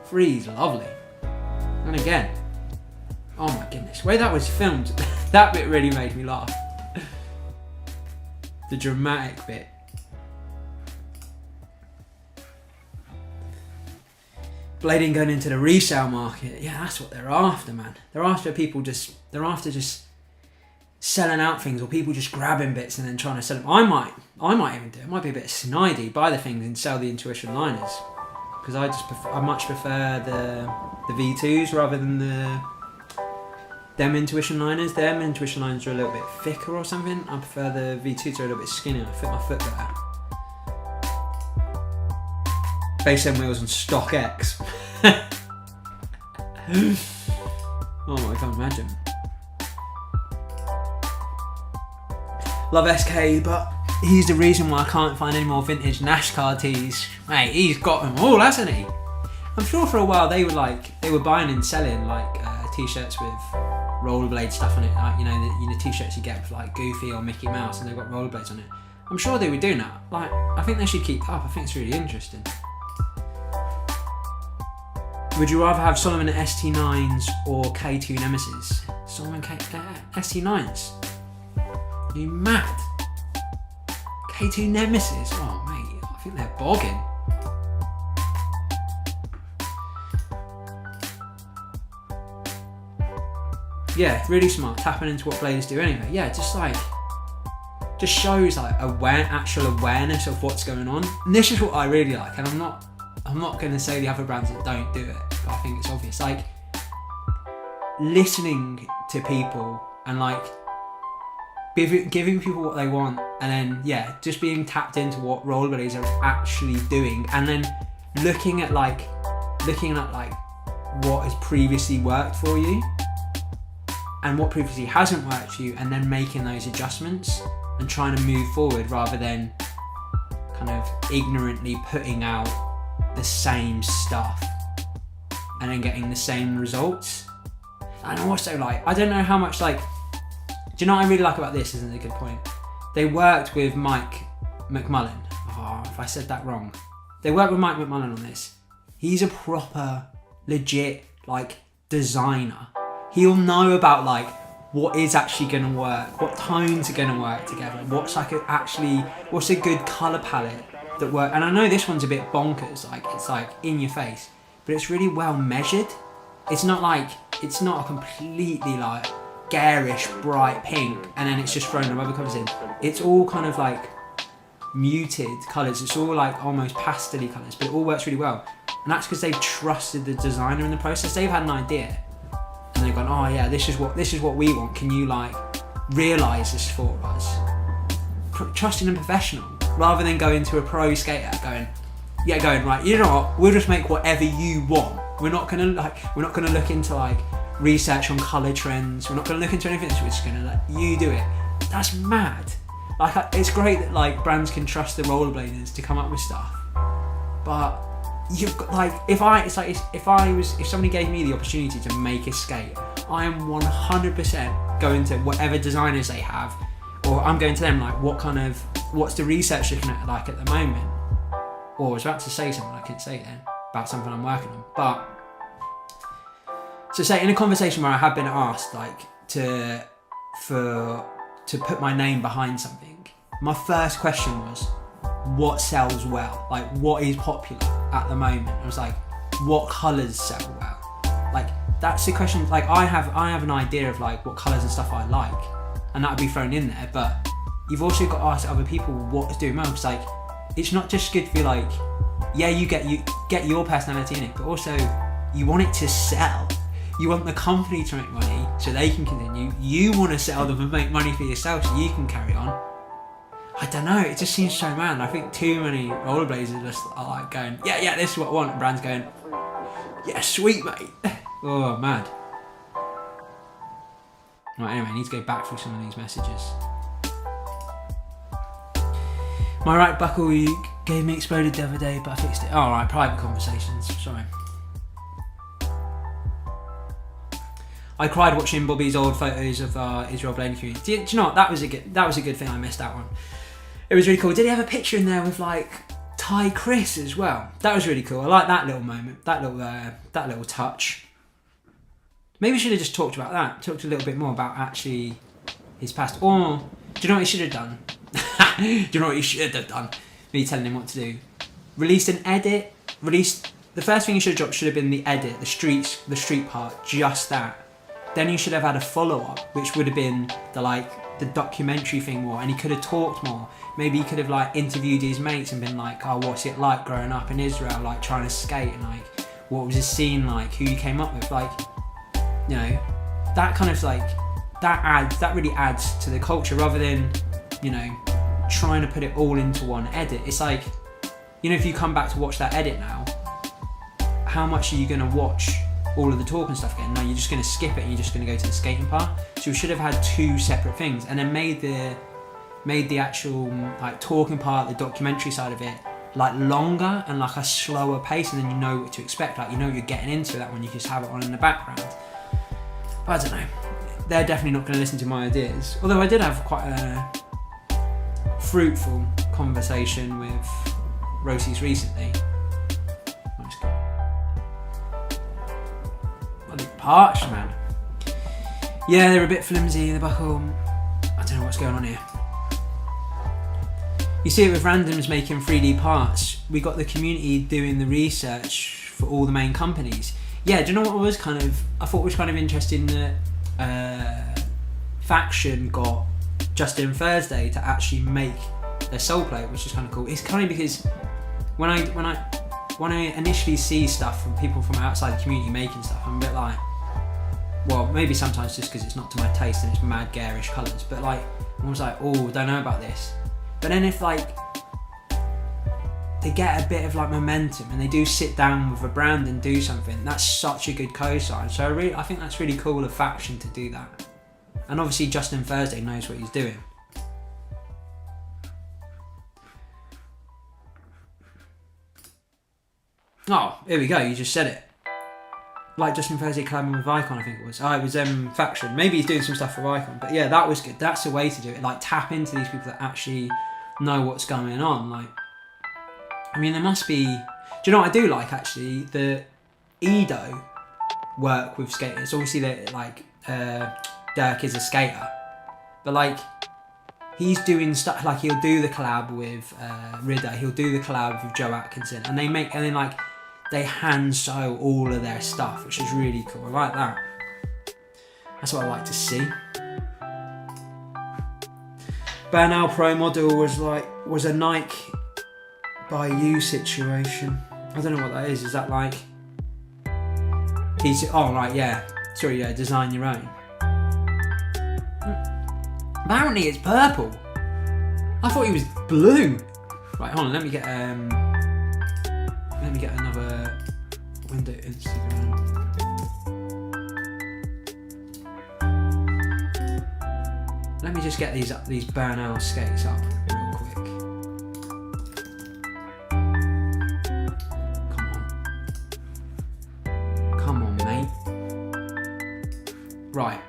Freeze, lovely. And again. Oh my goodness, the way that was filmed, that bit really made me laugh. The dramatic bit. Blading going into the resale market, yeah, that's what they're after, man. They're after just selling out things, or people just grabbing bits and then trying to sell them. I might even do it. It might be a bit snidey, buy the things and sell the intuition liners. because I much prefer the V2s rather than them intuition liners. Them intuition liners are a little bit thicker or something. I prefer the V2s are a little bit skinnier. I fit my foot better. BaceThem wheels on stock X. Oh my god, imagine. Love SK, but he's the reason why I can't find any more vintage NASCAR tees. Mate, he's got them all, hasn't he? I'm sure for a while they were buying and selling like t-shirts with rollerblade stuff on it, like you know t-shirts you get with like Goofy or Mickey Mouse, and they've got rollerblades on it. I'm sure they were doing that. Like, I think they should keep up. I think it's really interesting. Would you rather have Solomon ST9s or K2 Nemesis? Solomon ST9s? Are you mad? K2 Nemesis? Oh mate, I think they're bogging. Yeah, really smart, tapping into what players do anyway. Yeah, just shows like actual awareness of what's going on. And this is what I really like, and I'm not going to say the other brands that don't do it, but I think it's obvious. Like, listening to people and like giving people what they want, and then just being tapped into what rollerblades are actually doing, and then looking at like what has previously worked for you and what previously hasn't worked for you, and then making those adjustments and trying to move forward rather than kind of ignorantly putting out the same stuff and then getting the same results. And also, like, I don't know how much, like, do you know what I really like about this? Isn't it a good point? They worked with Mike McMullen. Oh, if I said that wrong. They worked with Mike McMullen on this. He's a proper, legit, like, designer. He'll know about, like, what is actually going to work, what tones are going to work together, what's a good colour palette that work. And I know this one's a bit bonkers, like it's like in your face, but it's really well measured. It's not a completely like garish bright pink and then it's just thrown the rubber covers in. It's all kind of like muted colours. It's all like almost pastel-y colours, but it all works really well. And that's because they've trusted the designer in the process. They've had an idea and they've gone, oh yeah, this is what we want. Can you like realise this for us? Trusting a professional rather than going to a pro skater going right, you know what, we'll just make whatever you want. We're not gonna look into like research on colour trends. We're not gonna look into anything. We're just gonna let you do it. That's mad. Like, it's great that like brands can trust the rollerbladers to come up with stuff, but you've got like if somebody gave me the opportunity to make a skate, I am 100% going to whatever designers they have, or I'm going to them like what's the research looking at like at the moment. Or I was about to say something I couldn't say then about something I'm working on. But so say in a conversation where I have been asked like to put my name behind something, my first question was, what sells well? Like, what is popular at the moment? I was like, what colours sell well? Like, that's the question. Like, I have an idea of like what colours and stuff I like, and that would be thrown in there. But you've also got to ask other people what's doing well. It's like, it's not just good to be like, yeah, you get your personality in it, but also you want it to sell. You want the company to make money so they can continue. You want to sell them and make money for yourself so you can carry on. I don't know, it just seems so mad. I think too many rollerblades are just like going, yeah, this is what I want. And brands going, yeah, sweet, mate. Oh, mad. Right, anyway, I need to go back through some of these messages. My right buckle you gave me exploded the other day, but I fixed it. Oh, right, private conversations, sorry. I cried watching Bobby's old photos of his rollerblading community. Do you know what? That was a good thing. I missed that one. It was really cool. Did he have a picture in there with like Ty Chris as well? That was really cool. I like that little moment. That little touch. Maybe we should have just talked about that. Talked a little bit more about actually his past. Or do you know what he should have done? Do you know what he should have done? Me telling him what to do. Released an edit. The first thing he should have dropped should have been the edit, the street part, just that. Then you should have had a follow-up, which would have been the the documentary thing more, and he could have talked more. Maybe he could have like interviewed his mates and been like, oh, what's it like growing up in Israel, like trying to skate, and like what was his scene like, who he came up with, like, you know, that kind of like that really adds to the culture, rather than, you know, trying to put it all into one edit. It's like, you know, if you come back to watch that edit now, how much are you going to watch all of the talk and stuff again? No, you're just going to skip it and you're just going to go to the skating part. So we should have had two separate things, and then made the actual like talking part, the documentary side of it, like longer and like a slower pace, and then you know what to expect. Like, you know you're getting into that when you just have it on in the background. But I don't know. They're definitely not going to listen to my ideas. Although I did have quite a fruitful conversation with Rosies recently. Bloody parched, man. Yeah, they're a bit flimsy in the buckle. I don't know what's going on here. You see it with randoms making 3D parts. We got the community doing the research for all the main companies. Yeah, do you know what was I thought was kind of interesting that Faction got Justin Thursday to actually make their soul plate, which is kind of cool. It's kind of because when I initially see stuff from people from outside the community making stuff, I'm a bit like, well, maybe sometimes just because it's not to my taste and it's mad garish colours, but like, I was like, oh, don't know about this. But then if like they get a bit of like momentum and they do sit down with a brand and do something, that's such a good cosign. So I think that's really cool of Faction to do that. And obviously Justin Thursday knows what he's doing. Oh, here we go, you just said it. Like Justin Thursday collabing with Icon, I think it was. Oh, it was Faction. Maybe he's doing some stuff for Icon. But yeah, that was good. That's the way to do it. Like, tap into these people that actually know what's going on. Like, I mean, there must be... Do you know what I do like, actually? The Edo work with skaters. Obviously, like, Dirk is a skater. But, like, he's doing stuff... Like, he'll do the collab with Ridder. He'll do the collab with Joe Atkinson. And then, like... They hand sew all of their stuff, which is really cool. I like that. That's what I like to see. Bernal Pro model was a Nike by you situation. I don't know what that is. Is that like oh right, yeah. Sorry, yeah, design your own. Apparently it's purple. I thought he was blue. Right, hold on, let me get another window Instagram. Let me just get these Bernal skates up real quick. Come on, mate. Right.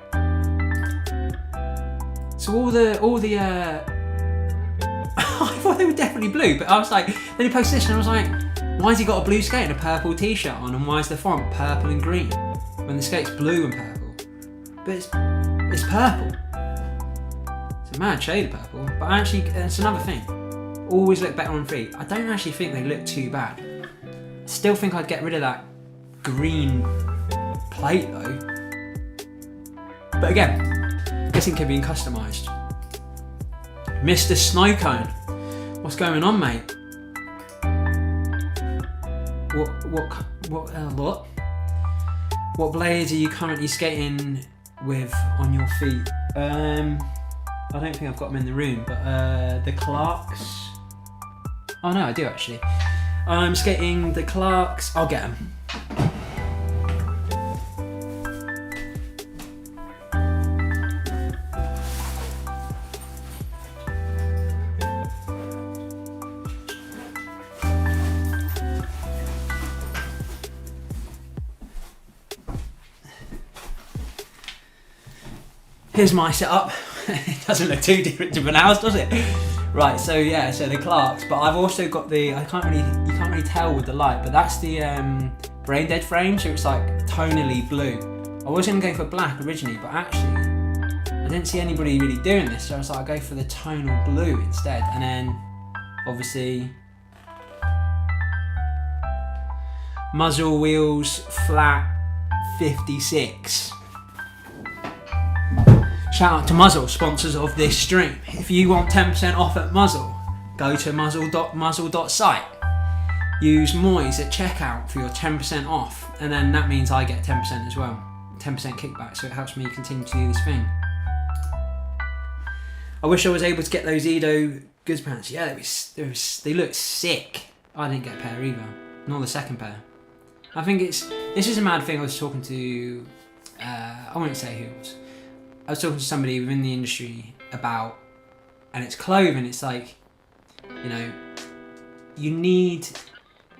So all the I thought they were definitely blue, but I was like, then he posted this and I was like, why has he got a blue skate and a purple t-shirt on, and why is the font purple and green when the skate's blue and purple? But it's purple. It's a mad shade of purple, but actually, it's another thing. Always look better on feet. I don't actually think they look too bad. I still think I'd get rid of that green plate though. But again, this thing can be customised. Mr. Snowcone, what's going on, mate? What blades are you currently skating with on your feet? I don't think I've got them in the room, but the Clarks. Oh no, I do actually. I'm skating the Clarks. I'll get them. Here's my setup. It doesn't look too different to Bernal's, does it? Right, so yeah, so the Clarks, but I've also got the, you can't really tell with the light, but that's the Brain Dead frame, so it's like tonally blue. I was going to go for black originally, but actually I didn't see anybody really doing this, so I was like, I'll go for the tonal blue instead. And then obviously muzzle wheels flat 56. Shout out to Muzzle, sponsors of this stream. If you want 10% off at Muzzle, go to muzzle.site. Use Moyes at checkout for your 10% off, and then that means I get 10% as well. 10% kickback, so it helps me continue to do this thing. I wish I was able to get those Edo goods pants. Yeah, they look sick. I didn't get a pair either, nor the second pair. I think this is a mad thing. I was talking to, I won't say who it was. I was talking to somebody within the industry about, and it's clothing. It's like, you know, you need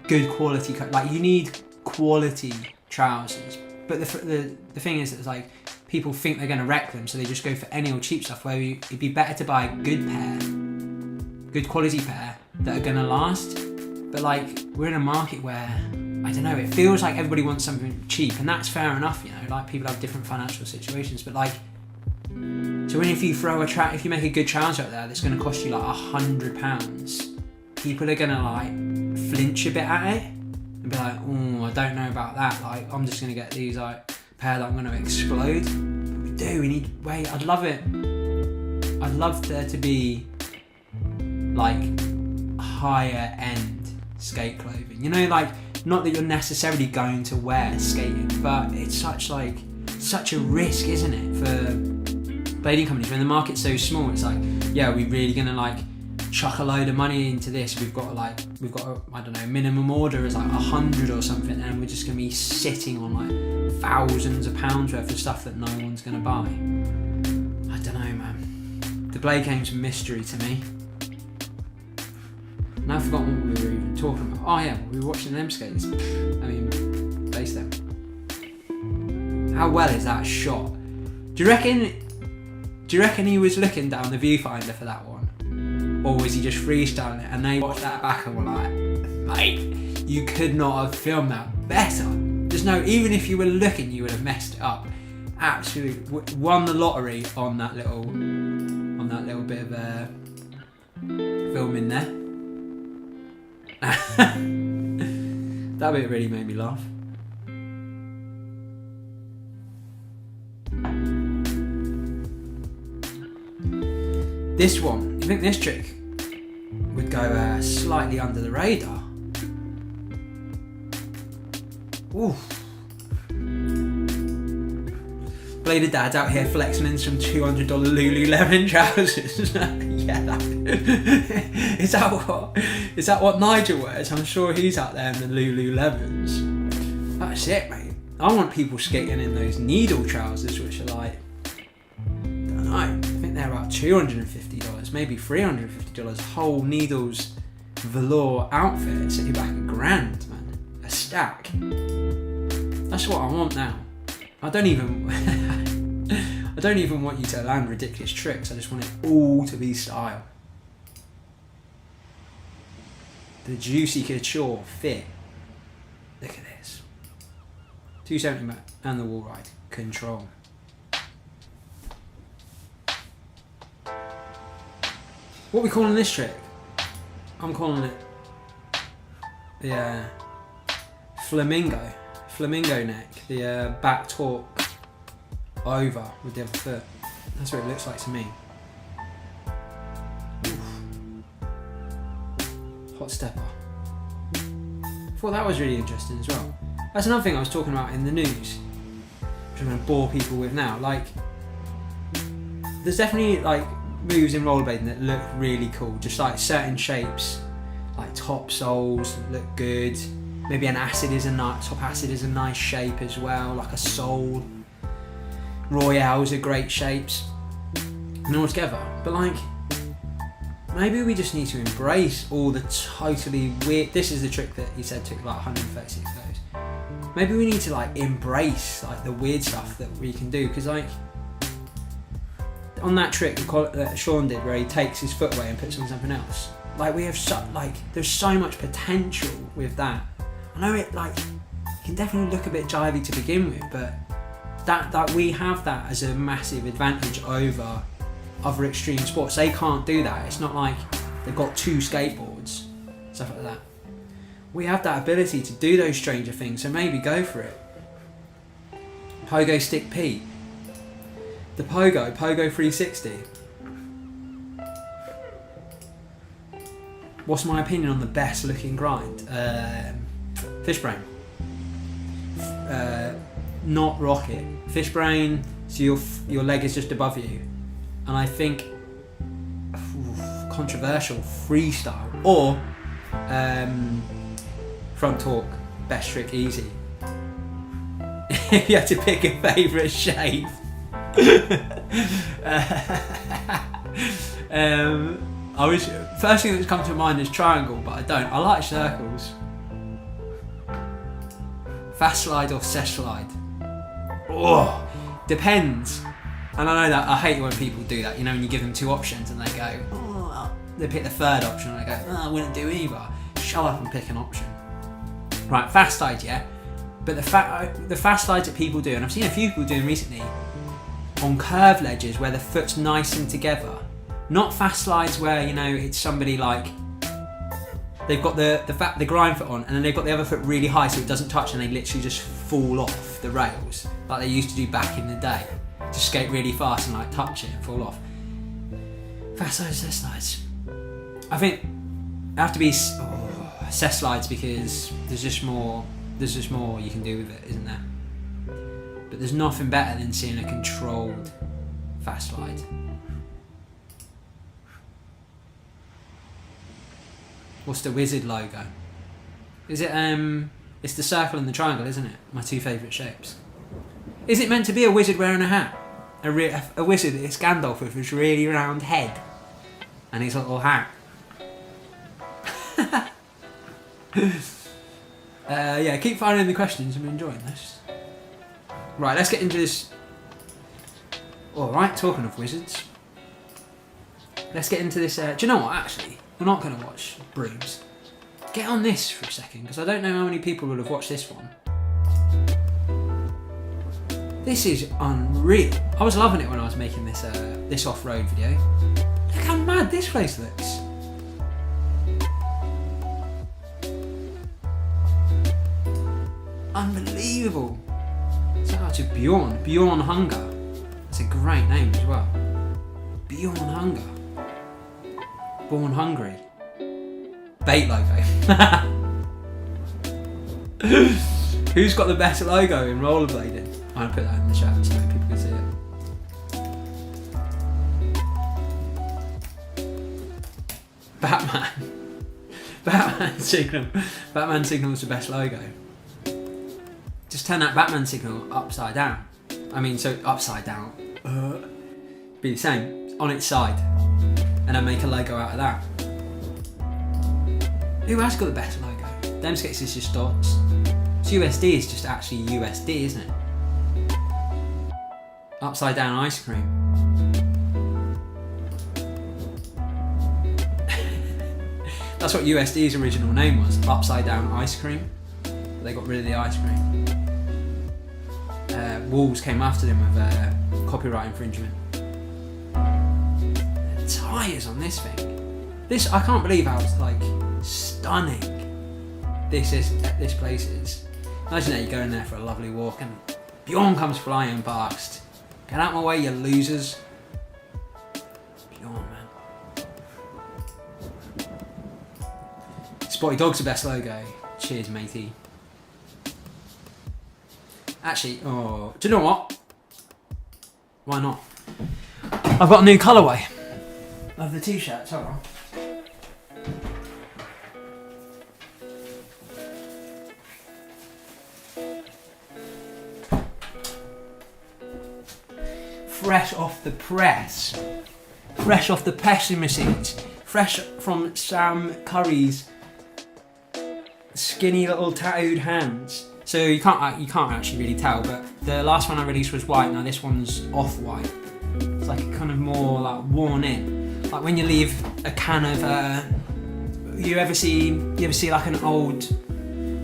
good quality, like you need quality trousers. But the thing is that it's like people think they're going to wreck them, so they just go for any old cheap stuff. Where it'd be better to buy a good pair, good quality pair that are going to last. But like we're in a market where, I don't know, it feels like everybody wants something cheap, and that's fair enough, you know. Like people have different financial situations, but like, so when if you make a good trouser out there that's going to cost you like £100, people are going to like flinch a bit at it and be like, oh, I don't know about that. Like I'm just going to get these like pair that I'm going to explode. But we need wait. I'd love it. I'd love there to be like higher end skate clothing. You know, like not that you're necessarily going to wear skating, but it's such a risk, isn't it, for blading companies when the market's so small. It's like, yeah, we're really gonna like chuck a load of money into this. We've got I don't know, minimum order is like 100 or something, and we're just gonna be sitting on like thousands of pounds worth of stuff that no one's gonna buy. I don't know, man. The blade game's a mystery to me. Now I've forgotten what we were even talking about. Oh yeah, we were watching them skates. I mean, BaceThem. How well is that shot? Do you reckon he was looking down the viewfinder for that one? Or was he just freestyling it and they watched that back and were like, mate, you could not have filmed that better. There's no, even if you were looking, you would have messed it up. Absolutely won the lottery on that little bit of film in there. That bit really made me laugh. This one, you think this trick would go slightly under the radar? Ooh. Bladed Dad's out here flexing in some $200 Lululemon trousers. Yeah, is that what Nigel wears? I'm sure he's out there in the Lululemons. That's it, mate. I want people skating in those needle trousers, which are like, I don't know, I think they're about $250, maybe $350. Whole needles velour outfit, set you back $1,000, man. A stack. That's what I want now. I don't even want you to land ridiculous tricks. I just want it all to be style. The Juicy Couture fit. Look at this. 270 mat and the wall ride. Control. What are we calling this trick? I'm calling it the flamingo neck, the back torque over with the other foot. That's what it looks like to me. Oof. Hot stepper. Thought that was really interesting as well. That's another thing I was talking about in the news, which I'm going to bore people with now. Like, there's definitely like moves in rollerblading that look really cool. Just like certain shapes, like top soles look good. Maybe an top acid is a nice shape as well, like a sole. Royales are great shapes, and all together. But like, maybe we just need to embrace all the totally weird. This is the trick that he said took like 136 goes. Maybe we need to like embrace like the weird stuff that we can do, because like on that trick that Sean did, where he takes his foot away and puts on something else. Like we have there's so much potential with that. I know it like it can definitely look a bit jivey to begin with, but that we have that as a massive advantage over other extreme sports. They can't do that. It's not like they've got 2 skateboards, stuff like that. We have that ability to do those stranger things, so maybe go for it. Pogo Stick Pete. The Pogo 360. What's my opinion on the best looking grind? Fishbrain. Not rocket. Fishbrain, so your leg is just above you. And I think, controversial, freestyle. Or front torque, best trick easy. If you had to pick a favourite shape. First thing that's come to mind is triangle, but I don't. I like circles. Fast slide or sesh slide? Oh, depends. And I know that I hate it when people do that. You know, when you give them two options and they go, oh, they pick the third option and they go, oh, I wouldn't do either. Shut up and pick an option. Right, fast slide, yeah. But the fast slides that people do, and I've seen a few people doing recently, on curved ledges where the foot's nice and together. Not fast slides where, you know, it's somebody like they've got the grind foot on and then they've got the other foot really high so it doesn't touch and they literally just fall off the rails like they used to do back in the day. Just skate really fast and like touch it and fall off. Fast slides, cess slides. I think they have to be cess slides because there's just more you can do with it, isn't there? But there's nothing better than seeing a controlled fast slide. What's the wizard logo? Is it it's the circle and the triangle, isn't it? My two favourite shapes. Is it meant to be a wizard wearing a hat? A wizard, it's Gandalf with his really round head and his little hat. Yeah, keep finding the questions. I'm enjoying this. Right, let's get into this. Alright, talking of wizards. Let's get into this. Do you know what, actually? We're not going to watch Brooms. Get on this for a second, because I don't know how many people would have watched this one. This is unreal. I was loving it when I was making this this off-road video. Look how mad this place looks. Unbelievable. Shout out to Bjorn Hunger. That's a great name as well. Bjorn Hunger. Born hungry. Bait logo. Who's got the best logo in rollerblading? I'm gonna put that in the chat so people can see it. Batman signal. Batman signal is the best logo. Just turn that Batman signal upside down. I mean, so upside down. Be the same on its side. And then make a logo out of that. Who has got the best logo? Them skates is just dots. So USD is just actually USD, isn't it? Upside down ice cream. That's what USD's original name was. Upside down ice cream. But they got rid of the ice cream. Wolves came after them with copyright infringement. Tyres on this thing. This, I can't believe how like stunning this place is. Imagine that you go in there for a lovely walk and Bjorn comes flying past. Get out of my way, you losers. Bjorn, man. Spotty Dog's the best logo. Cheers, matey. Actually, do you know what? Why not? I've got a new colourway of the t-shirts, hold on. Fresh off the press. Fresh off the pressing machines. Fresh from Sam Curry's skinny little tattooed hands. So you can't actually really tell, but the last one I released was white, now this one's off-white. It's like a kind of more like worn in. Like when you leave a can of, you ever see like an old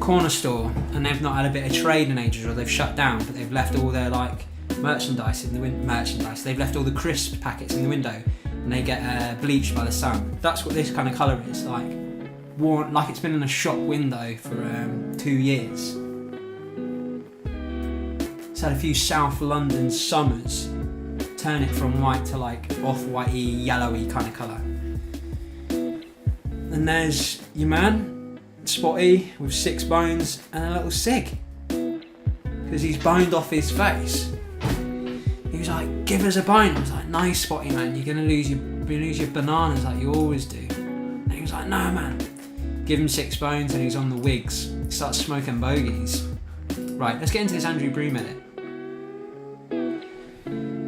corner store and they've not had a bit of trade in ages, or they've shut down, but they've left all their like merchandise in the merchandise. They've left all the crisp packets in the window and they get bleached by the sun. That's what this kind of colour is, like worn, like it's been in a shop window for 2 years. It's had a few South London summers turn it from white to like off-whitey, yellowy kind of colour. And there's your man, Spotty, with 6 bones and a little cig. Because he's boned off his face. He was like, give us a bone. I was like, nice, Spotty, man, you're gonna lose your bananas like you always do. And he was like, no, man. Give him 6 bones and he's on the wigs. He starts smoking bogeys. Right, let's get into this Andrew Broom edit.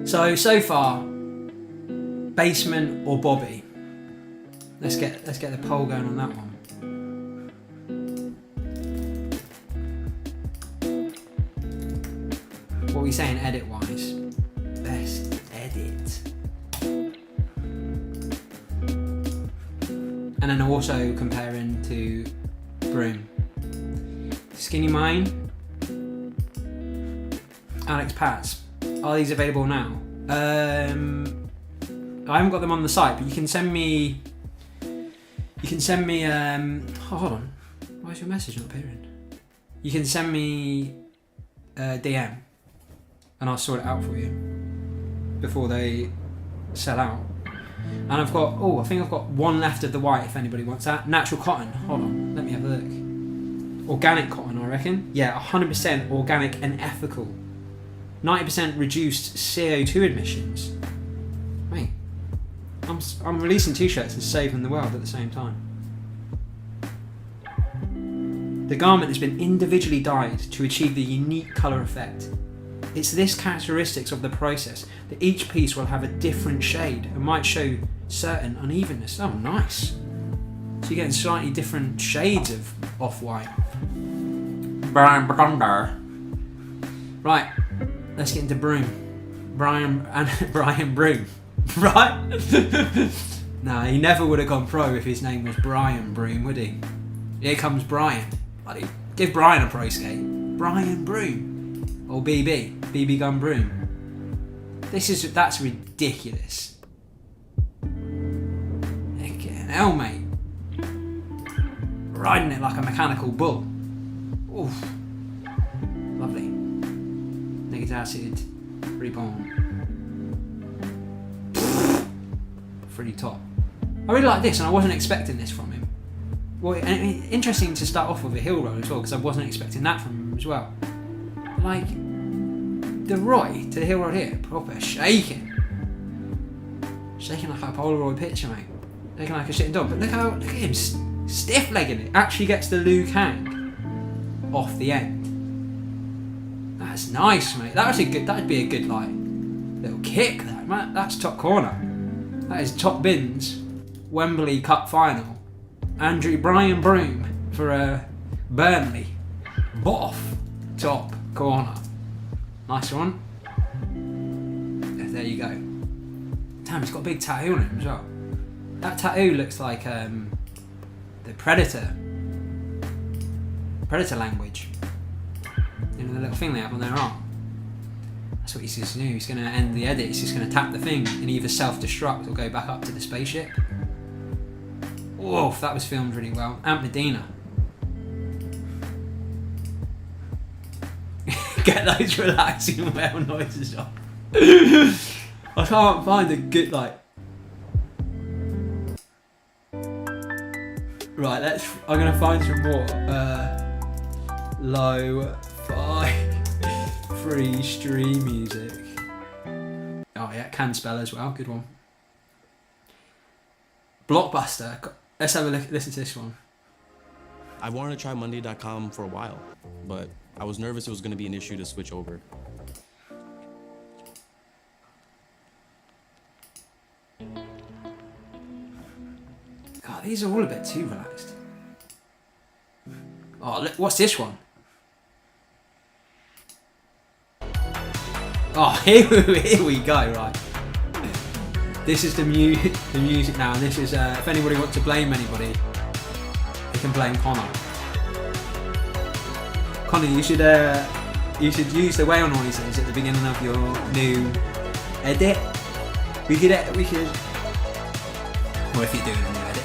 So far, Basement or Bobby? Let's get the poll going on that one. What are we saying edit-wise? Best edit. And then also comparing to Broom. Skinny Mine. Alex Pats. Are these available now? I haven't got them on the site, but you can send me. Oh, hold on. Why is your message not appearing? You can send me a DM, and I'll sort it out for you before they sell out. And I've got. Oh, I think I've got one left of the white. If anybody wants that, natural cotton. Hold on. Let me have a look. Organic cotton, I reckon. Yeah, 100% organic and ethical. 90% reduced CO2 emissions. Mate, I'm releasing t-shirts and saving the world at the same time. The garment has been individually dyed to achieve the unique colour effect. It's this characteristics of the process that each piece will have a different shade and might show certain unevenness. Oh, nice. So you're getting slightly different shades of off-white. Brian Bronder. Right. Let's get into Broom. Brian Broom. Right? Nah, he never would have gone pro if his name was Brian Broom, would he? Here comes Brian. Buddy, give Brian a pro skate. Brian Broom. Or BB Gun Broom. That's ridiculous. Fucking hell, mate. Riding it like a mechanical bull. Oof. Lovely. Negative acid, reborn. Pretty top. I really like this, and I wasn't expecting this from him. Well, and interesting to start off with a hill roll as well, because I wasn't expecting that from him as well. Like the Roy to the hill roll here, proper shaking like a Polaroid picture, mate. Shaking like a shitting dog. But look at him stiff legging it. Actually gets the Luke hang off the end. That's nice, mate. That'd be a good like little kick. That's top corner. That is top bins. Wembley Cup final. Brian Broom for Burnley. Boff top corner. Nice one. There you go. Damn, he's got a big tattoo on him as well. That tattoo looks like the Predator language. You know, the little thing they have on their arm. That's what he's going to do. He's going to end the edit. He's just going to tap the thing and either self-destruct or go back up to the spaceship. Woof, that was filmed really well. Aunt Medina. Get those relaxing whale noises off. I can't find a good like. Right, I'm gonna find some more lo-fi free stream music. Oh yeah, can spell as well. Good one. Blockbuster. Let's have a look. Listen to this one. I wanted to try Monday.com for a while, but I was nervous it was going to be an issue to switch over. God, these are all a bit too relaxed. Oh, look, what's this one? Oh, here we go, right. This is the music now, and this is, if anybody wants to blame anybody, they can blame Connor. Connor, you should use the whale noises at the beginning of your new edit. We could, well, if you're doing a new edit,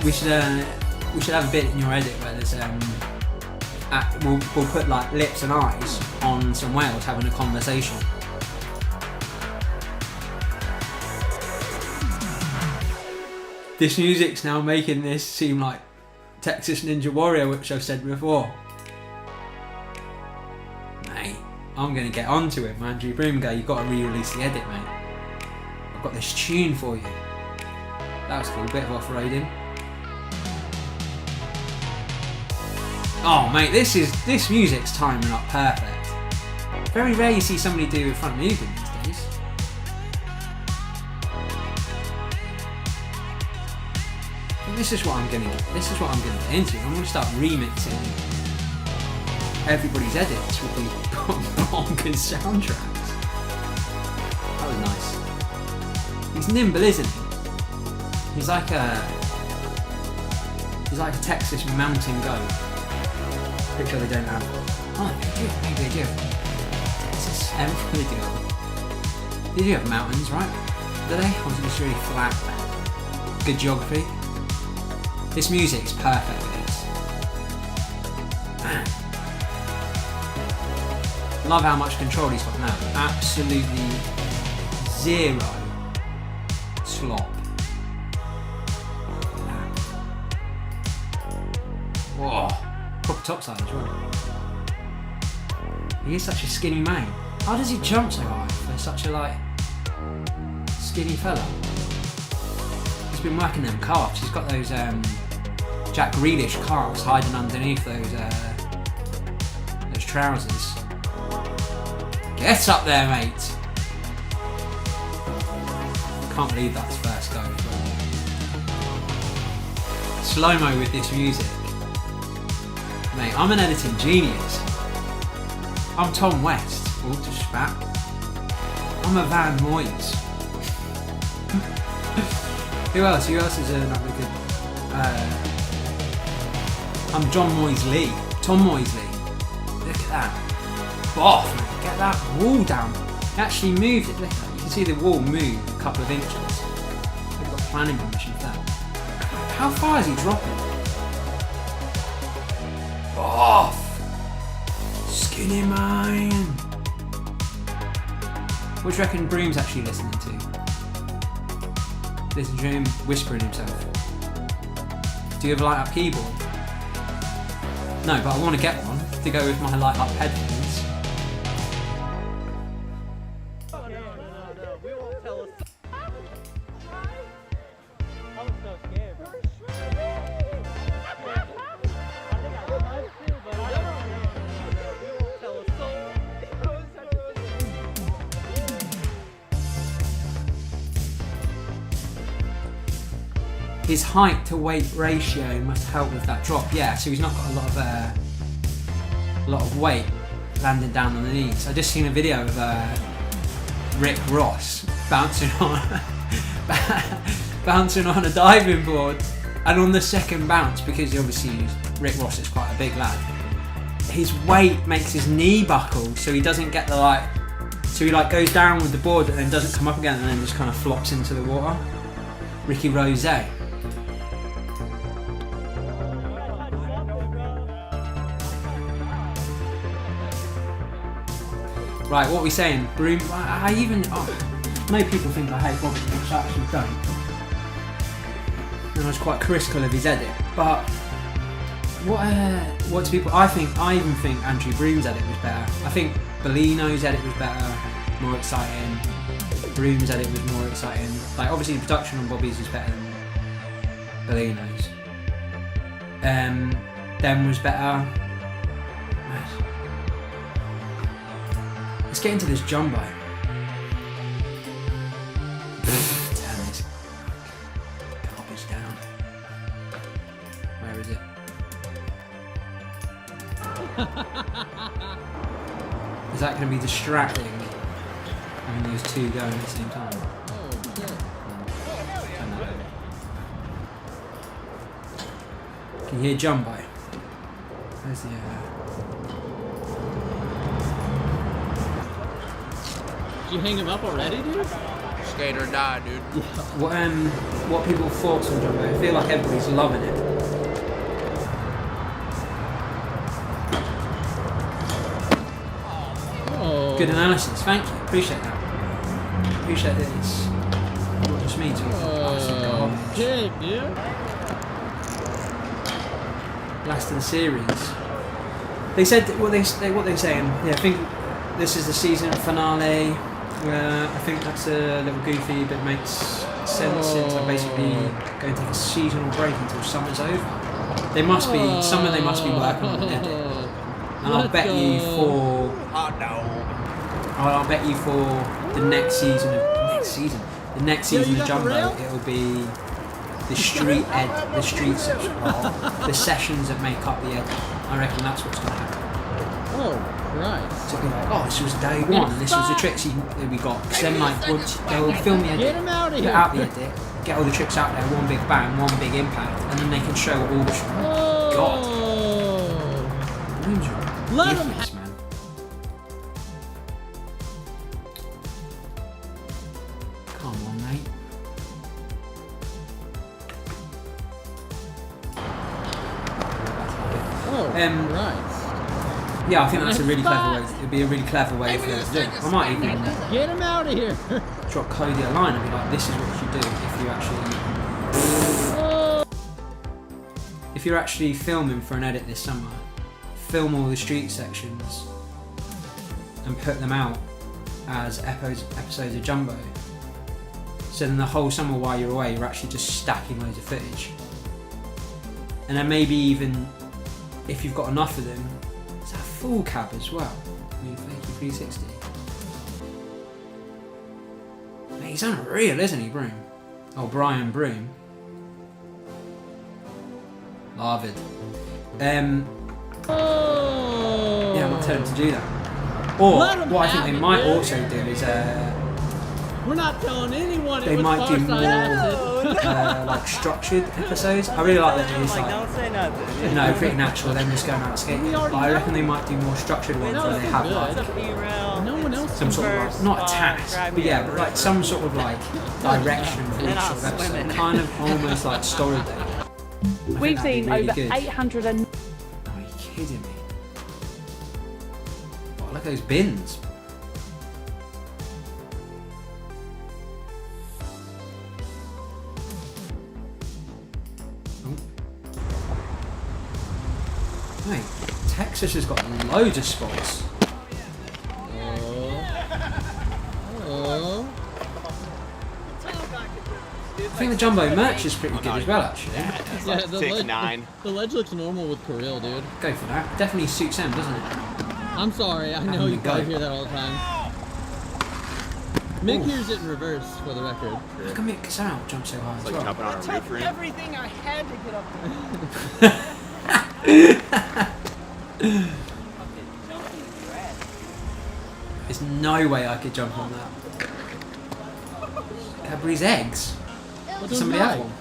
we should have a bit in your edit where there's we'll put like lips and eyes on some whales having a conversation. This music's now making this seem like Texas Ninja Warrior, which I've said before. Mate, I'm gonna get onto it, man. Andrew Broom go, you've got to re-release the edit, mate. I've got this tune for you. That was cool, bit of off-roading. Oh mate, this music's timing up perfect. Very rare you see somebody do a front movement these days. And this is what I'm gonna get into. I'm gonna start remixing everybody's edits with these bonkers soundtracks. That was nice. He's nimble, isn't he? He's like a Texas mountain goat. Pretty sure they don't have. Oh, they do. Maybe they do. Texas, they do. They do have mountains, right? Do they? Or is it just really flat? Good geography. This music's perfect for this. Man. Love how much control he's got now. Absolutely zero slop. Whoa. Proper topside as well. He is such a skinny man. How does he jump so high for such a skinny fella? He's been working them calves. He's got those Jack Grealish calves hiding underneath those trousers. Get up there, mate. Can't believe that's first go. Slow-mo with this music. Mate, I'm an editing genius. I'm Tom West. Walter Spat. I'm a Van Moyes. Who else? Who else is another good? I'm John Moyes-Lee. Tom Moyes-Lee. Look at that. Boff, mate. Get that wall down. He actually moved it. Look at that. You can see the wall move a couple of inches. I've got planning permission for that. How far is he dropping? Off! Skinny man! What do you reckon Broom's actually listening to? Listen to him whispering himself. Do you have a light up keyboard? No, but I want to get one to go with my light up headphones. His height to weight ratio must help with that drop. Yeah, so he's not got a lot of weight landing down on the knees. I just seen a video of Rick Ross bouncing on a diving board, and on the second bounce, because obviously Rick Ross is quite a big lad, his weight makes his knee buckle, so he doesn't get the so he goes down with the board and then doesn't come up again, and then just kind of flops into the water. Ricky Rose. Right, what are we saying? Broom. I know people think I hate Bobi, which I actually don't. And I was quite critical of his edit, but what do people? I even think Andrew Broom's edit was better. I think Bellino's edit was better, more exciting. Broom's edit was more exciting. Obviously the production on Bobi's was better than Bellino's. Them was better. Let's get into this jumbo. Turn this garbage down. Where is it? Is that going to be distracting? Having those two going at the same time. Turn that over. Can you hear jumbo? Where's the Did you hang him up already, dude? Skate or die, dude. What people's thoughts on jumbo? I feel like everybody's loving it. Oh. Good analysis, thank you. Appreciate that. Appreciate that it's not just me talking. Oh, it's a garbage. kick, dude. Last of the series. They said what they're saying. Yeah, I think this is the season finale. I think that's a little goofy, but it makes sense since I'm basically going to take a seasonal break until summer's over. They must be summer. They must be working on an edit, and I'll bet you for. I'll bet you for the next season of Jumbo, it'll be the street section, the sessions that make up the edit. I reckon that's what's going to happen. Oh, right. So it'll be like, oh, this was day one, this was the tricks we got. Because then, like, once they'll film the edit, Get him out of get here. out the edit, get all the tricks out there, one big bang, one big impact, and then they can show all the. God, Let him ridiculous, man. Come on, mate. Oh, right. Yeah, I think that's a really clever way. It'd be a really clever way for them to do it. I might even Get him out of here. drop Cody a line and be like, "This is what you should do if you're actually filming for an edit this summer. Film all the street sections and put them out as episodes of Jumbo. So then the whole summer while you're away, you're actually just stacking loads of footage. And then maybe even if you've got enough of them, it's a full cab as well. I mean, thank you 360. Mate, he's unreal, isn't he, Broom? Oh, Brian Broom. Love it. Yeah, I'm not telling him to do that. Or what I think they might also do is We're not telling anyone. they might do more like structured episodes. I really like that it's like Don't say nothing. no, pretty natural. Them just going out skating. But I reckon they might do more structured ones where they have like No one else. some sort of like, not a task, but yeah, but like some sort of like direction for each sort of episode. Kind of almost like story day. We've seen over 800 and... Are you kidding me? Oh, look at those bins. Oh. Mate, Texas has got loads of spots. I think the Jumbo merch is pretty good as well, actually. Yeah, the ledge looks normal with Kirill, dude. Go for that. Definitely suits him, doesn't it? I'm sorry, I know you probably hear that all the time. Mick hears it in reverse, for the record. Look at Mick Casal jump so high as well. Jumping on a roof ring. Everything I had to get up there. There's no way I could jump on that. Cadbury's eggs? What Somebody have one?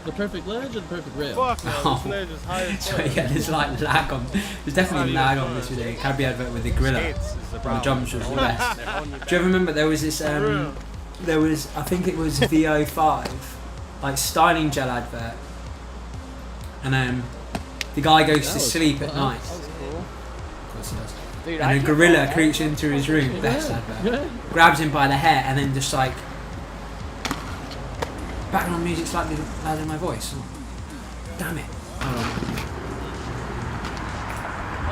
The perfect ledge or the perfect rail? Fuck no, Oh. this ledge is high as So fuck. yeah, there's like lag on. There's definitely lag on this video. Cadbury advert with the gorilla. The jumps was the best. Do you ever remember there was this? There was, I think it was VO5, like styling gel advert, and the guy goes to sleep at night. Of course he does. Dude, And a gorilla creeps into his room. Best advert. Grabs him by the hair and then just like. Background music slightly louder than my voice. Oh, damn it. Hold on.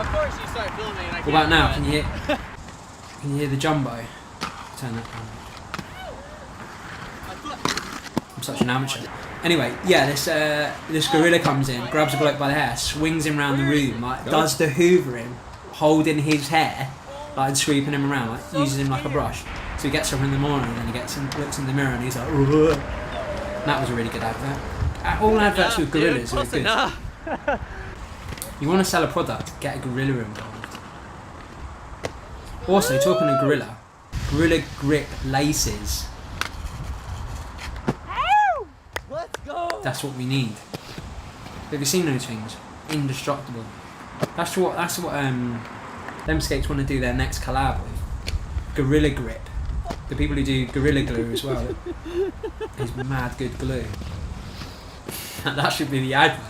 Of course you start filming and I What about now? Can you hear the Jumbo? Turn that down. I'm such an amateur. Anyway, yeah, this gorilla comes in, grabs a bloke by the hair, swings him around the room, like does the hoovering, holding his hair, like and sweeping him around, like uses him like a brush. So he gets up in the morning and then he looks in the mirror and he's like, "Ugh." That was a really good advert. All adverts with gorillas are good. You want to sell a product, get a gorilla involved. Also, talking of gorilla grip laces. Let's go. That's what we need. Have you seen those things? Indestructible. That's what them skates want to do their next collab with. Gorilla Grip. The people who do Gorilla Glue as well. Is mad good glue. That should be the advert.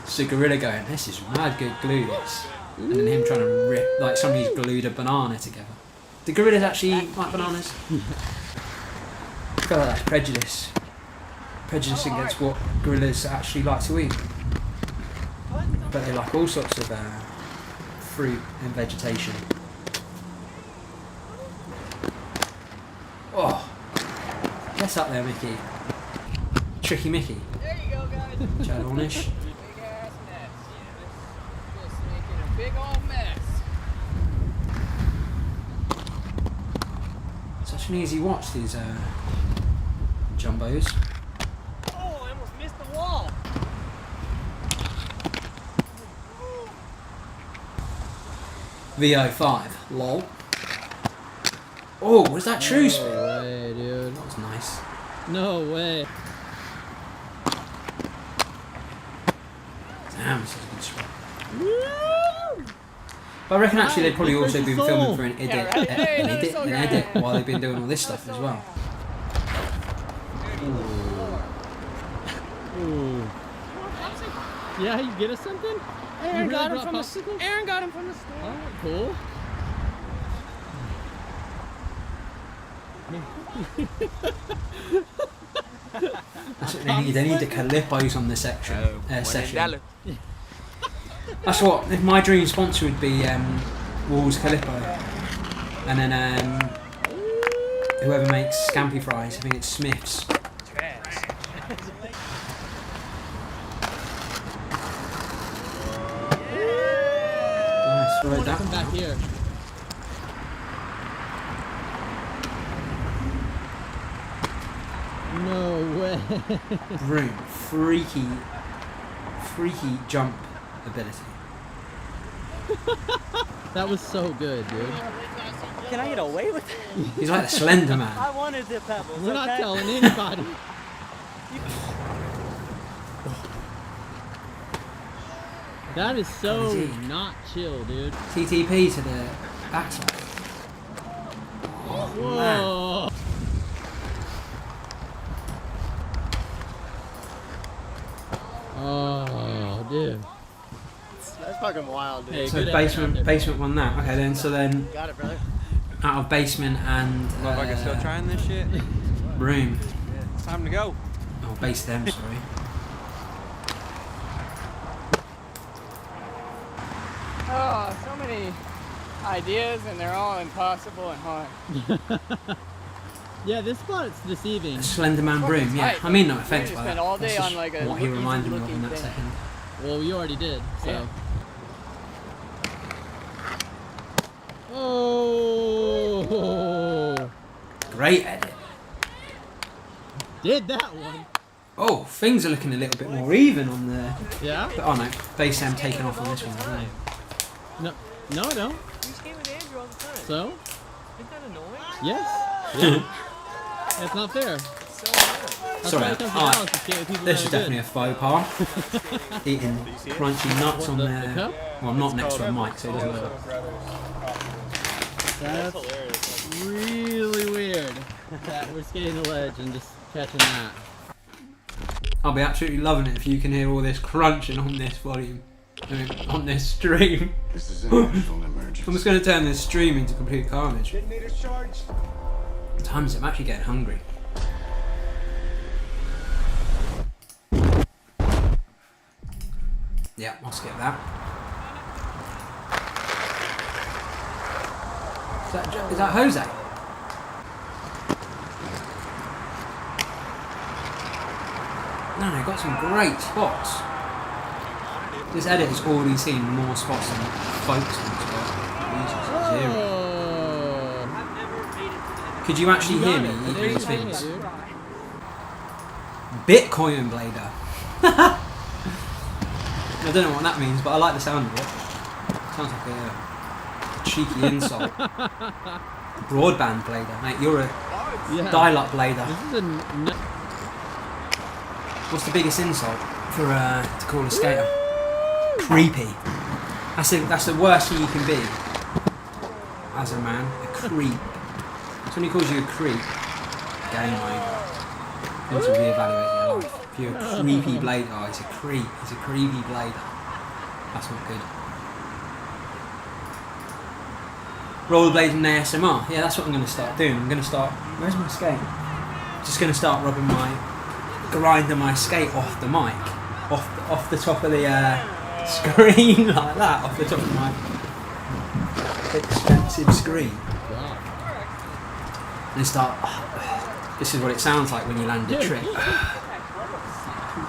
It's a gorilla going, this is mad good glue, this. And then him trying to rip, like somebody's glued a banana together. Do gorillas actually eat like bananas? I feel like that's prejudice. prejudice against what gorillas actually like to eat. But they like all sorts of fruit and vegetation. Oh, guess up there, Mickey. Tricky Mickey. There you go, guys. Chad Ornish. Big ass mess. Just making a big old mess. Such an easy watch, these jumbos. Oh, I almost missed the wall. VO5, lol. Oh, was that true? No way, dude. That was nice. No way. Damn, this is a good spot. But I reckon actually they've probably also been filming for an edit while they've been doing all this stuff as well. Ooh. Yeah, you get us something? Aaron You got really him from the popsicles? Aaron got him from the store. Oh, cool. That's what they need. They need the Calippos on the session. That's what. If my dream sponsor would be Walls Calippo, and then whoever makes Scampi fries. I think it's Smith's. Nice, right that. Come back here. No way. Broom, freaky jump ability. That was so good, dude. Can I get away with it? He's like the Slender Man. I wanted the pebbles. We're not telling anybody. That is so Crazy. not chill, dude. TTP to the backside. Oh, man. Whoa. Oh, dude. That's fucking wild, dude. Hey, So good effort out there. basement won that. Okay, then Got it, brother. out of basement and Motherfucker still trying this shit? Broom. It's time to go. Oh, BaceThem, sorry. Oh, so many ideas, and they're all impossible and hard. Yeah, this spot's deceiving. Slenderman Broom, yeah. tight, I mean, no though. offense We by spent that. all day That's on, just like, a what he reminded me of easy in that looking second. Well, we already did, so. Yeah. Oh! Great edit. Did that one. Oh, things are looking a little bit more even on the... Yeah? But, oh no, BaceThem taking off on this one, isn't he? No, no, I don't. You skate with Andrew all the time. So? Isn't that annoying? Yes. Yeah. That's not fair. So annoying. That's Sorry, why it comes to alright. balance to skate with people This that is are definitely a faux pas. Eating crunchy nuts on The there. cup? Well, I'm not next to a mic, so it doesn't matter. That's really weird that we're skating the ledge and just catching that. I'll be absolutely loving it if you can hear all this crunching on this volume. I mean, on this stream. This is an actual emergency. I'm just going to turn this stream into complete carnage. Times I'm actually getting hungry. Yeah, I'll skip that. Is that Jose? No, got some great spots. This edit has already seen more spots than folks on this spot. Zero. Oh! Could you actually hear me eating There you these go, things? dude. Bitcoin blader. I don't know what that means, but I like the sound of it. Sounds like a cheeky insult. Broadband blader, mate. You're a Yeah. dial-up blader. This is a What's the biggest insult for to call a skater? Creepy. That's the worst thing you can be as a man. A creep. Somebody calls you a creep. Game over. You need to reevaluate your life. If you're a creepy blader, oh, he's a creep. He's a creepy blader. That's not good. Rollerblading ASMR. Yeah, that's what I'm going to start doing. I'm going to start. Where's my skate? Just going to start rubbing my grinding my skate off the mic, off the top of the screen like that, off the top of my expensive screen. And start. This is what it sounds like when you land a trick.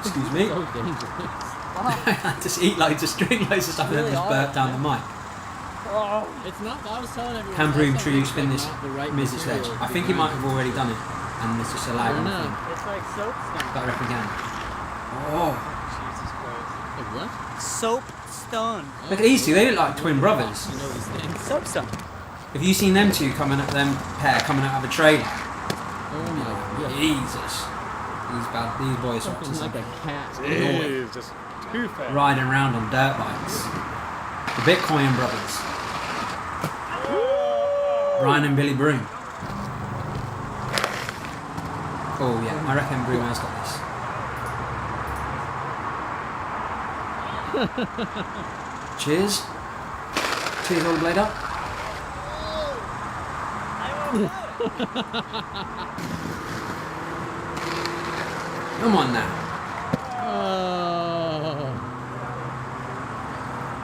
Excuse me. So dangerous. Just eat loads of string, loads of stuff, and then just burp down the mic. It's not. I was telling everyone. Can Broom last true time, you spin it's this not the right Mrs. Ledge? material I to think be he might have grinding. already done it, and it's just a lag I don't on the know. thing. It's like soapstone. Got to rep again. Oh, Jesus Christ. Like what? Soapstone. look at these two. They look like twin brothers. You know these things. Soapstone. Have you seen them two coming up? Them pair coming out of a trailer? Oh my god. Jesus, these boys are Fucking just like like a cat. Jeez, just too fast. riding around on dirt bikes. The Bitcoin brothers, Brian and Billy Broom. Oh yeah, I reckon Broom has got this. Cheers. Cheers, Rollerblade up. Come on now. Oh.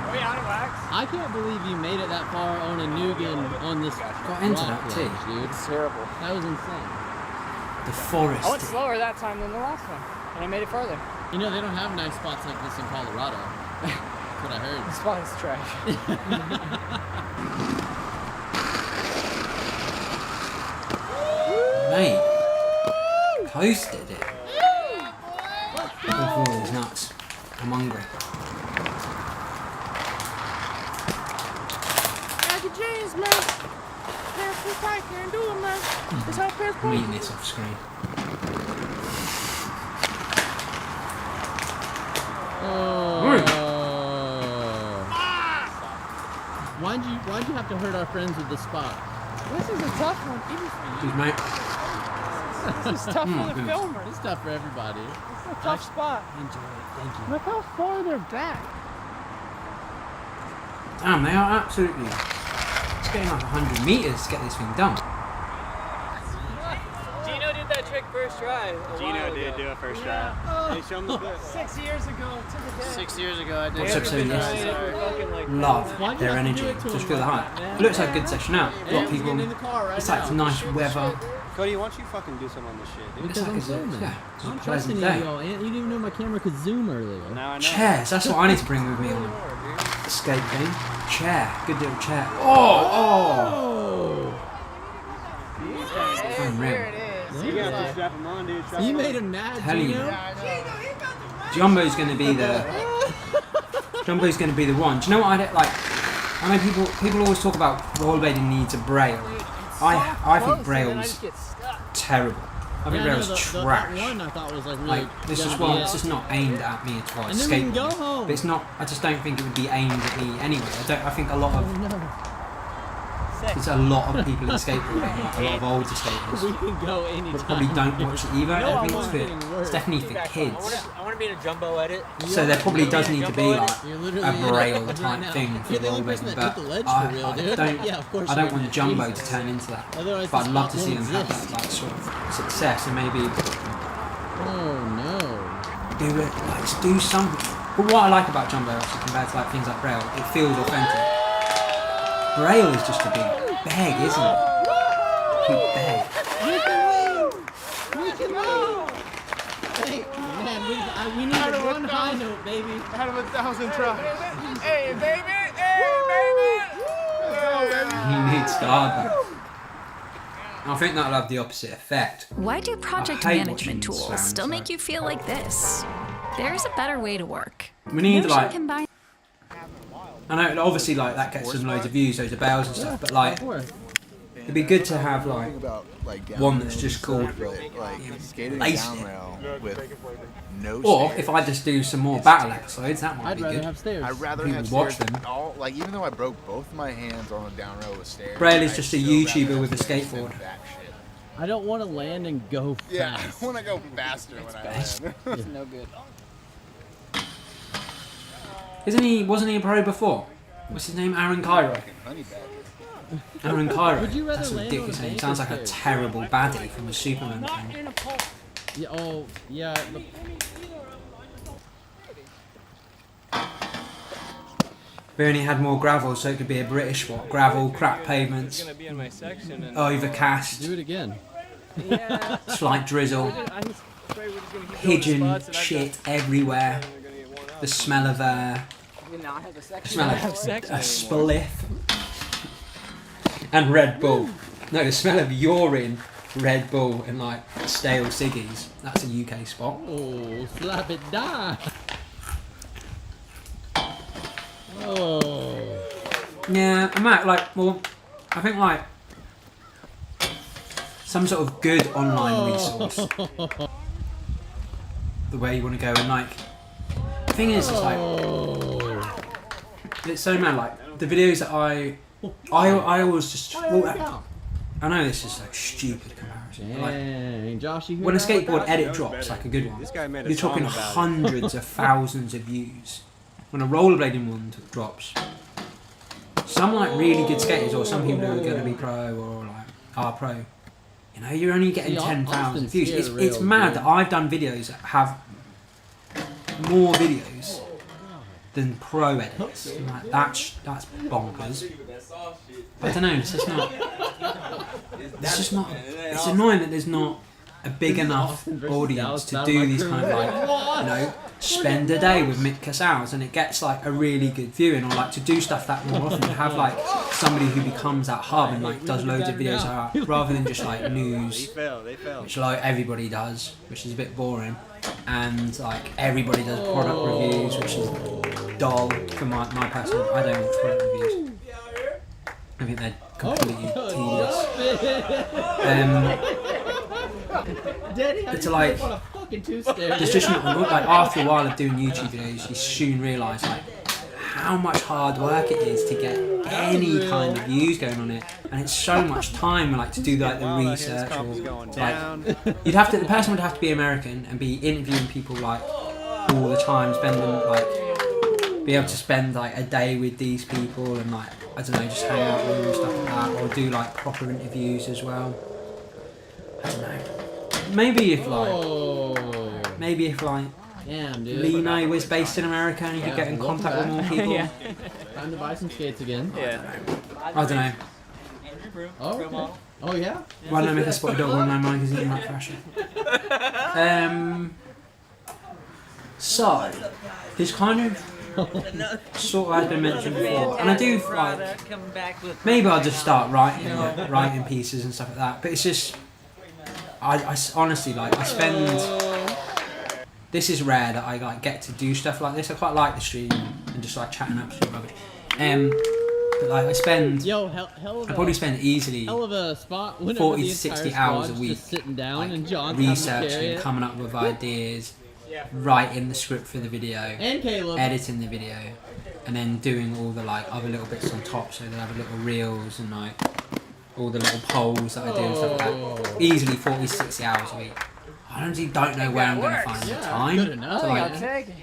Are we out of wax? I can't believe you made it that far on a Nugan on this. Got into rock that ledge, too. dude. It's terrible. That was insane. The forest. I went slower that time than the last one, and I made it further. You know they don't have nice spots like this in Colorado. That's what I heard. The spot is trash. Mate. Coasted it. Oh, these nuts. I'm hungry. James, man. Can't do it, man. It's how fair I'm eating this off screen. Why'd you have to hurt our friends with the spot? This is a tough one, even for Excuse me. you. This is tough for the goodness. filmer. It's tough for everybody. It's a tough spot. Enjoy it. Thank you. Look how far they're back. Damn, they are absolutely. It's getting like 100 meters to get this thing done. Gino did that trick first try. Gino did do it first try. Hey, show him the clip. 6 years ago. It took a day. 6 years ago, I did. What's episode yesterday? Love Why'd you their have to energy. do it to Just them feel the like hype. that, man? It looks like a good session out. A lot of people. Getting in the car right It's like now. nice weather. Cody, why don't you fucking do something on this shit, dude? It's Because like I'm a zooming. yeah, it's a I'm pleasant trusting you, day. y'all. And you didn't even know my camera could zoom earlier. Now I know. Chairs. That's what I need to bring with me on the skate thing. Chair. Good little chair. Oh. Unreal. You got to strap him on, dude. Strap You him made on. him mad, Telling you. Gino. Jumbo's going to be the. Jumbo's going to be the one. Do you know what I like? I mean, people always talk about rollerblading needs a braille. I think braille's terrible. I think braille's That trash. one I thought was like really. Like this is gonna well, be it's it. just not aimed at me at all. And then we can go home. But it's not. I just don't think it would be aimed at me anyway. I think a lot of. Oh, no. There's a lot of people in skateboarding, like a lot of older skaters. We can go anytime. That probably don't watch it either. I don't think it's getting for. worse. It's definitely for kids. I want to be in a jumbo edit. So there probably does need to be like You're a literally in braille it type right now. thing for You're the only person rollerblading, that hit but the ledge I for real, dude. don't. Yeah, of course I you're don't want in. Jumbo Jesus. to turn into that. Otherwise But I'd the love to spot see them won't have that exist. like sort of success and maybe Oh no. do it, like just do something. But what I like about Jumbo actually compared to like things like Braille, it feels authentic. Braille is just a big bag, isn't it? Big bag. We can leave. Hey, man, we need one high note, baby. Out of 1,000 tries. Hey, baby! Hey, baby! You need to start that. I think that'll have the opposite effect. Why do project I hate management watching tools slams, still make like- you feel like this? There's a better way to work. We need Notion like. combines I know obviously like that gets some loads of views, loads of bells and stuff, but like it'd be good to have like one that's just called skating Base down rail with no or stairs. if I just do some more battle episodes, that might I'd be rather good. have stairs. I'd rather People have watch stairs them. all, like even though I broke both my hands on the down rail with stairs. Braille is I'd just a still rather YouTuber have with a stairs than skateboard. that shit. I don't want to land and go Yeah, fast. I want to go faster when I land. It's no good. Wasn't he a pro before? What's his name? Aaron Cairo. Honey badger. Aaron Cairo. Would you rather That's a land ridiculous on a name. bank Sounds or like a stairs? terrible baddie from a Superman Not thing. in a pole. Yeah, oh, yeah. We only had more gravel, so it could be a British what? Gravel, crap pavements, Gonna be in my section and overcast, Do it again. yeah. slight drizzle, I'm just afraid we're just gonna keep going to pigeon spots that I've shit everywhere, got- We're gonna get worn out. the smell of You not have a the section. smell I of have a section anymore. spliff, and Red Bull. No, the smell of urine, Red Bull, and like stale ciggies. That's a UK spot. Oh, slap it down. Oh. Yeah, I might like. Well, I think like some sort of good online resource. The way you want to go, and like the thing is, it's like it's so mad. Like the videos that I always just. Well, I know this is like stupid comparison. But like, Dang, Josh, you hear when a that like skateboard that? edit drops, like a good one, This guy made a you're talking song about it. hundreds of thousands of views. When a rollerblading one drops, some like really good skaters or some people who are going to be pro or like are pro, you know, you're only getting See, 10,000 Austin's views. scared It's real mad good. that I've done videos that have more videos than pro edits. Like, that's bonkers. I don't know. It's just not. It's just not. It's annoying that there's not a big enough Austin versus audience Dallas to Battle do by these Crew. kind of like, you know, spend a day with Mick Casals and it gets like a really good viewing, or like to do stuff that more often, to have like somebody who becomes that hub and like does loads of videos rather than just like They news, failed. They failed. which like everybody does, which is a bit boring, and like everybody does product reviews, which is dull for my personal. I don't watch product reviews. I think they're completely tedious. Daddy, how It's do you like- flip on a fucking two-stair? There's just not like after a while of doing YouTube videos, you soon realise like how much hard work it is to get any kind of views going on it, and it's so much time like to do like the Wow, that research Hens or Cup is going like down. the person would have to be American and be interviewing people like all the time, be able to spend like a day with these people and like I don't know, just hang out with them and stuff like that, or do like proper interviews as well. I don't know. Maybe if like Damn, dude. Lino was based in America and you could get in contact with more people. Yeah. Time to buy some skates again. Yeah. I don't know. Oh, okay. Oh yeah? Why don't I make a spotted dog online magazine like fashion? So, this kind of sort of has been mentioned before, and I do like maybe I'll just start writing pieces and stuff like that. But it's just I honestly like I spend. This is rare that I like get to do stuff like this. I quite like the stream and just like chatting absolute rubbish. But like I spend, Yo, hell of I a, probably spend easily hell of a spot. 40 to 60 hours a week just sitting down like and John researching, coming up with ideas, writing the script for the video, and Caleb. editing the video, and then doing all the like other little bits on top. So they have little reels and like all the little polls that I do and stuff like that. Easily 40 to 60 hours a week. I honestly don't know where I'm going to find the time. Good enough. to, like, I'll take it.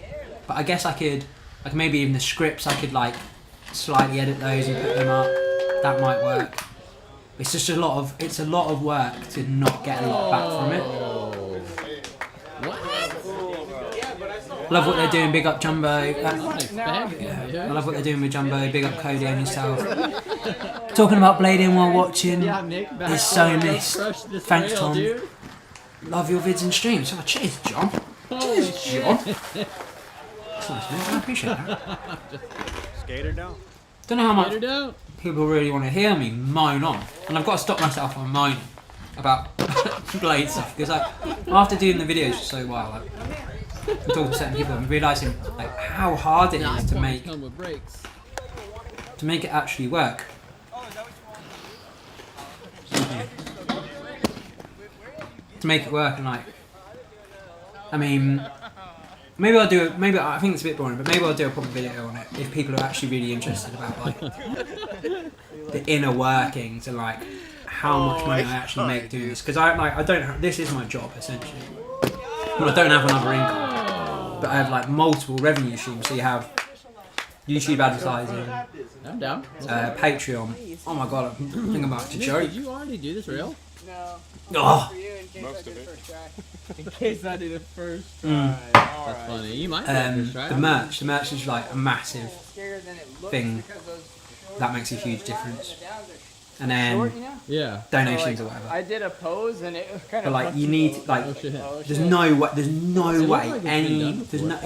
but I guess I could, like maybe even the scripts, I could like slightly edit those and put them up. That might work. It's just a lot of work to not get a lot back from it. What? Love what they're doing. Big up Jumbo. I wasn't expecting it, I dude. love what they're doing with Jumbo. Big up Cody and yourself. Talking about blading while watching. Yeah, Nick, back It's so on, missed. crush this Thanks, rail, Tom. Dude. Love your vids and streams. Oh, cheers, John. Holy Cheers, John. That's nice, man. I appreciate that. Skater down. Don't know how Get her much down. people really want to hear me moan on, and I've got to stop myself from moaning about blade stuff because like after doing the videos for so while, like I'm talking to certain people, I'm realising like how hard it is to make Come with brakes. it actually work. To make it work, and like, I mean, maybe I'll do it. Maybe I think it's a bit boring, but maybe I'll do a proper video on it if people are actually really interested about like the inner workings and like how much money I actually make doing this. Because I don't have, this is my job essentially. Well, I don't have another income, but I have like multiple revenue streams. So you have YouTube advertising, I'm down. Patreon. Oh my god, I think I'm about to Nick, joke. did you already do this rail? No. Oh. For you, in case Most I did of it. first try. In case I do the first try. Mm. That's funny. You might have try. The merch is like a massive thing that makes a huge difference. And then Yeah. donations So, or whatever. I did a pose and it kind But of. like you need like Oh shit. there's no way It looks like it's been any done there's no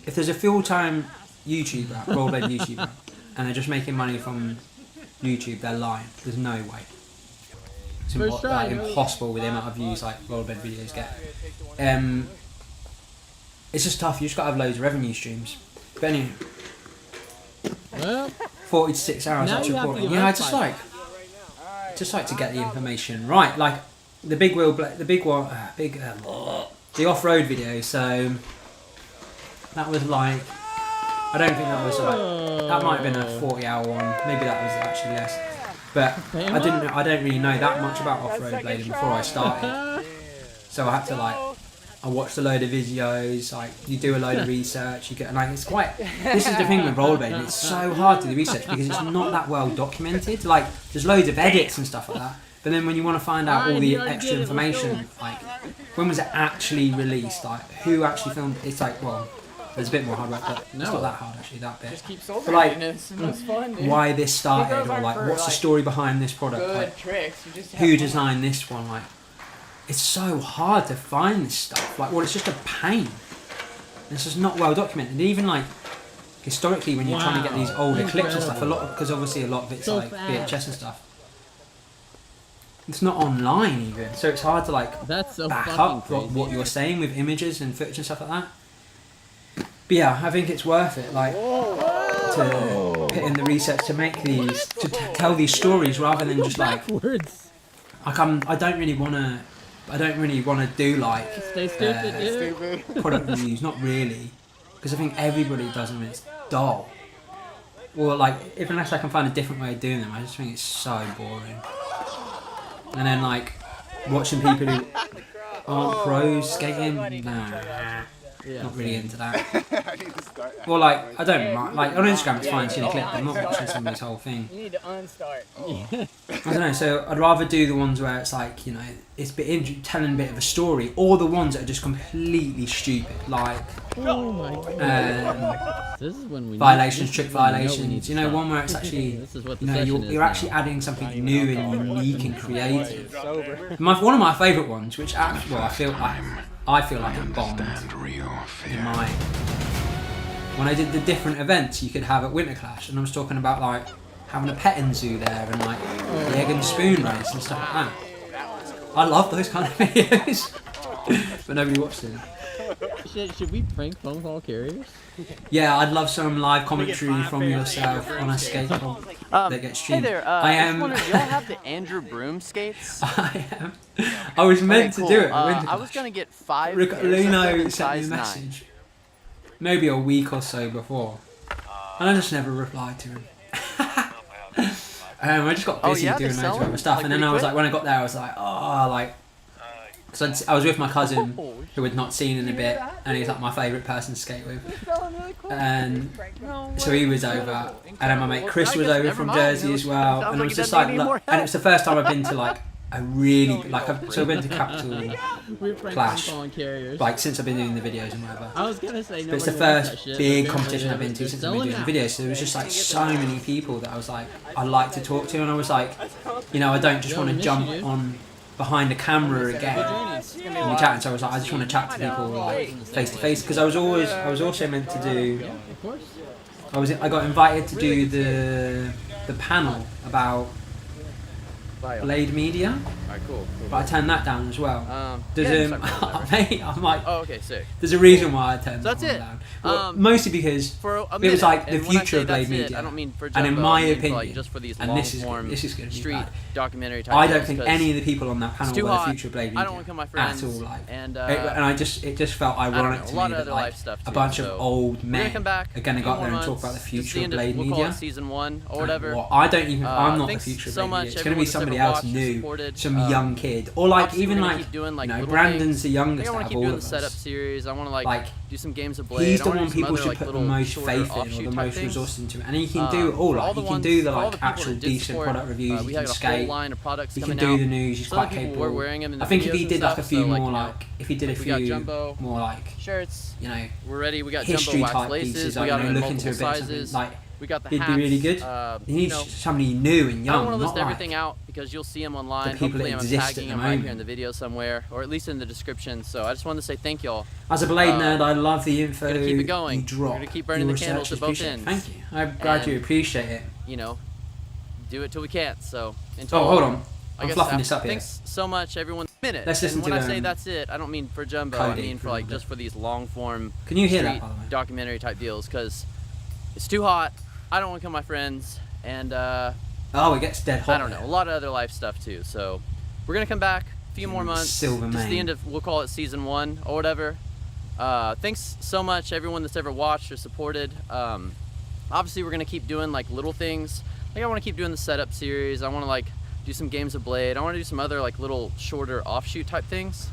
if there's a full-time YouTuber, rollerblading YouTuber, and they're just making money from YouTube, they're lying. There's no way. It's First try, like, no. impossible with the amount of views like rollerblading videos get. It's just tough. You just got to have loads of revenue streams. But anyway, Well, 40 to 6 hours Now that's you have to recording. give Yeah, I us just like to get the information right. Like the big the off-road video. So that was like, I don't think that was like, that might have been a 40-hour one. Maybe that was actually less. But I don't really know that much about off-road blading before I started. So I had to like, I watched a load of videos, like you do a load of research, you get, like it's quite, this is the thing with rollerblading, it's so hard to do research because it's not that well documented. Like there's loads of edits and stuff like that, but then when you want to find out all the extra information, like when was it actually released, like who actually filmed, it's like, well, there's a bit more hard work, but it's not that hard actually, that bit. Just keep But like, it's most fun, dude. why this started, Those or aren't like for, what's the like, story behind this product, Good like tricks. You just have who fun. designed this one, like it's so hard to find this stuff. Like, well, it's just a pain. It's just not well documented. And even like historically, when you're trying to get these older clips and stuff, a lot because obviously a lot of it's So like fast. VHS and stuff. It's not online even, so it's hard to like that's so back fucking up crazy. what you're saying with images and footage and stuff like that. But yeah, I think it's worth it. Like to put in the research to make these, to tell these stories rather than just like I don't really want to do like Stay stupid, dude. product reviews, not really, because I think everybody does them. It's dull, or like unless I can find a different way of doing them, I just think it's so boring. And then like watching people who aren't pros skating, nah, not really into that. Well, like I don't mind. Like on Instagram, it's fine seeing a clip. I'm not watching somebody's whole thing. You need to unstart. I don't know. So I'd rather do the ones where it's like, you know, it's telling a bit of a story, or the ones that are just completely stupid, like Oh my god. This is when we violations, need, trick this is when we violations. You know, stop. one where it's actually, This is what you the know, session is you're now. actually adding something new and unique and creative. One of my favourite ones, which actually, well, I feel like it bombed in my. When I did the different events you could have at Winter Clash, and I was talking about like having a petting zoo there and like the egg and spoon race and stuff like that. I love those kind of videos, but nobody watched them. Should we prank phone call carriers? Yeah, I'd love some live commentary from yourself on a skate comp that gets streamed. Hey there, I I am. just wondered, y'all have the Andrew Broom skates? I am. I was meant to do it. At Winter I was Clash. gonna get 5 pairs of them Lino in sent me a size 9. message maybe a week or so before, and I just never replied to him. I just got busy yeah, doing they loads sell of other them, stuff, like, and then pretty I was quick? like, when I got there, I was like, oh, like, because I was with my cousin who had not seen in a bit, and he's like my favourite person to skate with, and so he was over, and then my mate Chris was over from Jersey as well, and it was just like, and it's the first time I've been to like a really so I went to Capital We're prank Clash, phone call carriers. like since I've been doing the videos and whatever. I was gonna say But it's the nobody wants that first shit, big but competition they're I've been to since I've selling been doing the out. videos. So there was just like so many people that I was like, I like to talk to, and I was like, you know, I don't just want to jump on behind the camera again and be chatting. So I was like, I just want to chat to people like face to face, because I was also meant to do. Of course. I got invited to do the panel about Blade Media, Alright, cool. but I turned that down as well. Yeah, Mate, I'm like, oh, okay, sick. there's a reason why I turned So that that's one it. down. Well, mostly because For a it was minute, like the and when I future say of Blade that's it, Media. I don't mean for And in Jumbo, my I mean for, opinion, like, just for these and long this is form gonna be street bad. documentary type I don't videos, think 'cause any of the people on that it's panel too were the hot. future of Blade Media I don't want to kill my friends, at all. Like, and it just felt I don't know, ironic a to lot me of that other like life stuff a too, bunch so of old we're gonna men come back are gonna go out there and months, talk about the just future the of end of- Blade we'll call Media. it season 1 or whatever. Well, I don't even. I'm not the thanks future of so Blade much, Media. It's going to be everyone that's somebody ever else watched and new, supported. some young kid, or like obviously even we're gonna like, keep doing, like, you know, little Brandon's things. the I youngest think I out want to of keep all doing of the us. setup series. I want to Like, do some games of Blade. He's I the wanna one do some people other, should like, put the little most shorter faith in, or offshoot the type most things. resource into, and he can do it all. For Like the he can ones- do the for all like the people actual that did decent support, product reviews. we He had can a skate. whole line of products He can coming do out. the news. He's Some quite of the people capable. were wearing them in the I think if videos he and did like a stuff, few so, like, more you know, like, if he did a we got few jumbo more like, shirts. you know, We're ready. We got history jumbo wax type laces. pieces, We like, got you them know, in look into a multiple bit of something sizes. like, We got the he'd hats. be really good. He You needs know, somebody new and I don't young, want to list not everything like out because you'll see them online. the people Hopefully, that I'm exist tagging at the them right here in moment. the video somewhere, or at least in the description. So I just wanted to say thank y'all. As a Blade nerd, I love the info. We're gonna keep it going. You drop. We're gonna keep burning Your the candles research at both is ends. appreciated. Thank you. I'm glad you And, appreciate it. You know, do it till we can't. So until, Oh, hold on. I I'm guess fluffing this up here. Thanks so much, everyone. Minute. Let's listen and when to, I say that's it, I don't mean for Jumbo. I Cody mean for for a like little just for these long form. Can you hear that, street by the way? documentary type deals because it's too hot. I don't want to kill my friends, and Oh, it gets dead hot. I don't know, a lot of other life stuff too. So we're gonna come back a few more months. Silver Just the mane. end of, we'll call it season 1 or whatever. Thanks so much everyone that's ever watched or supported. Obviously we're gonna keep doing like little things. Like I want to keep doing the setup series. I want to like do some games of Blade. I want to do some other like little shorter offshoot type things.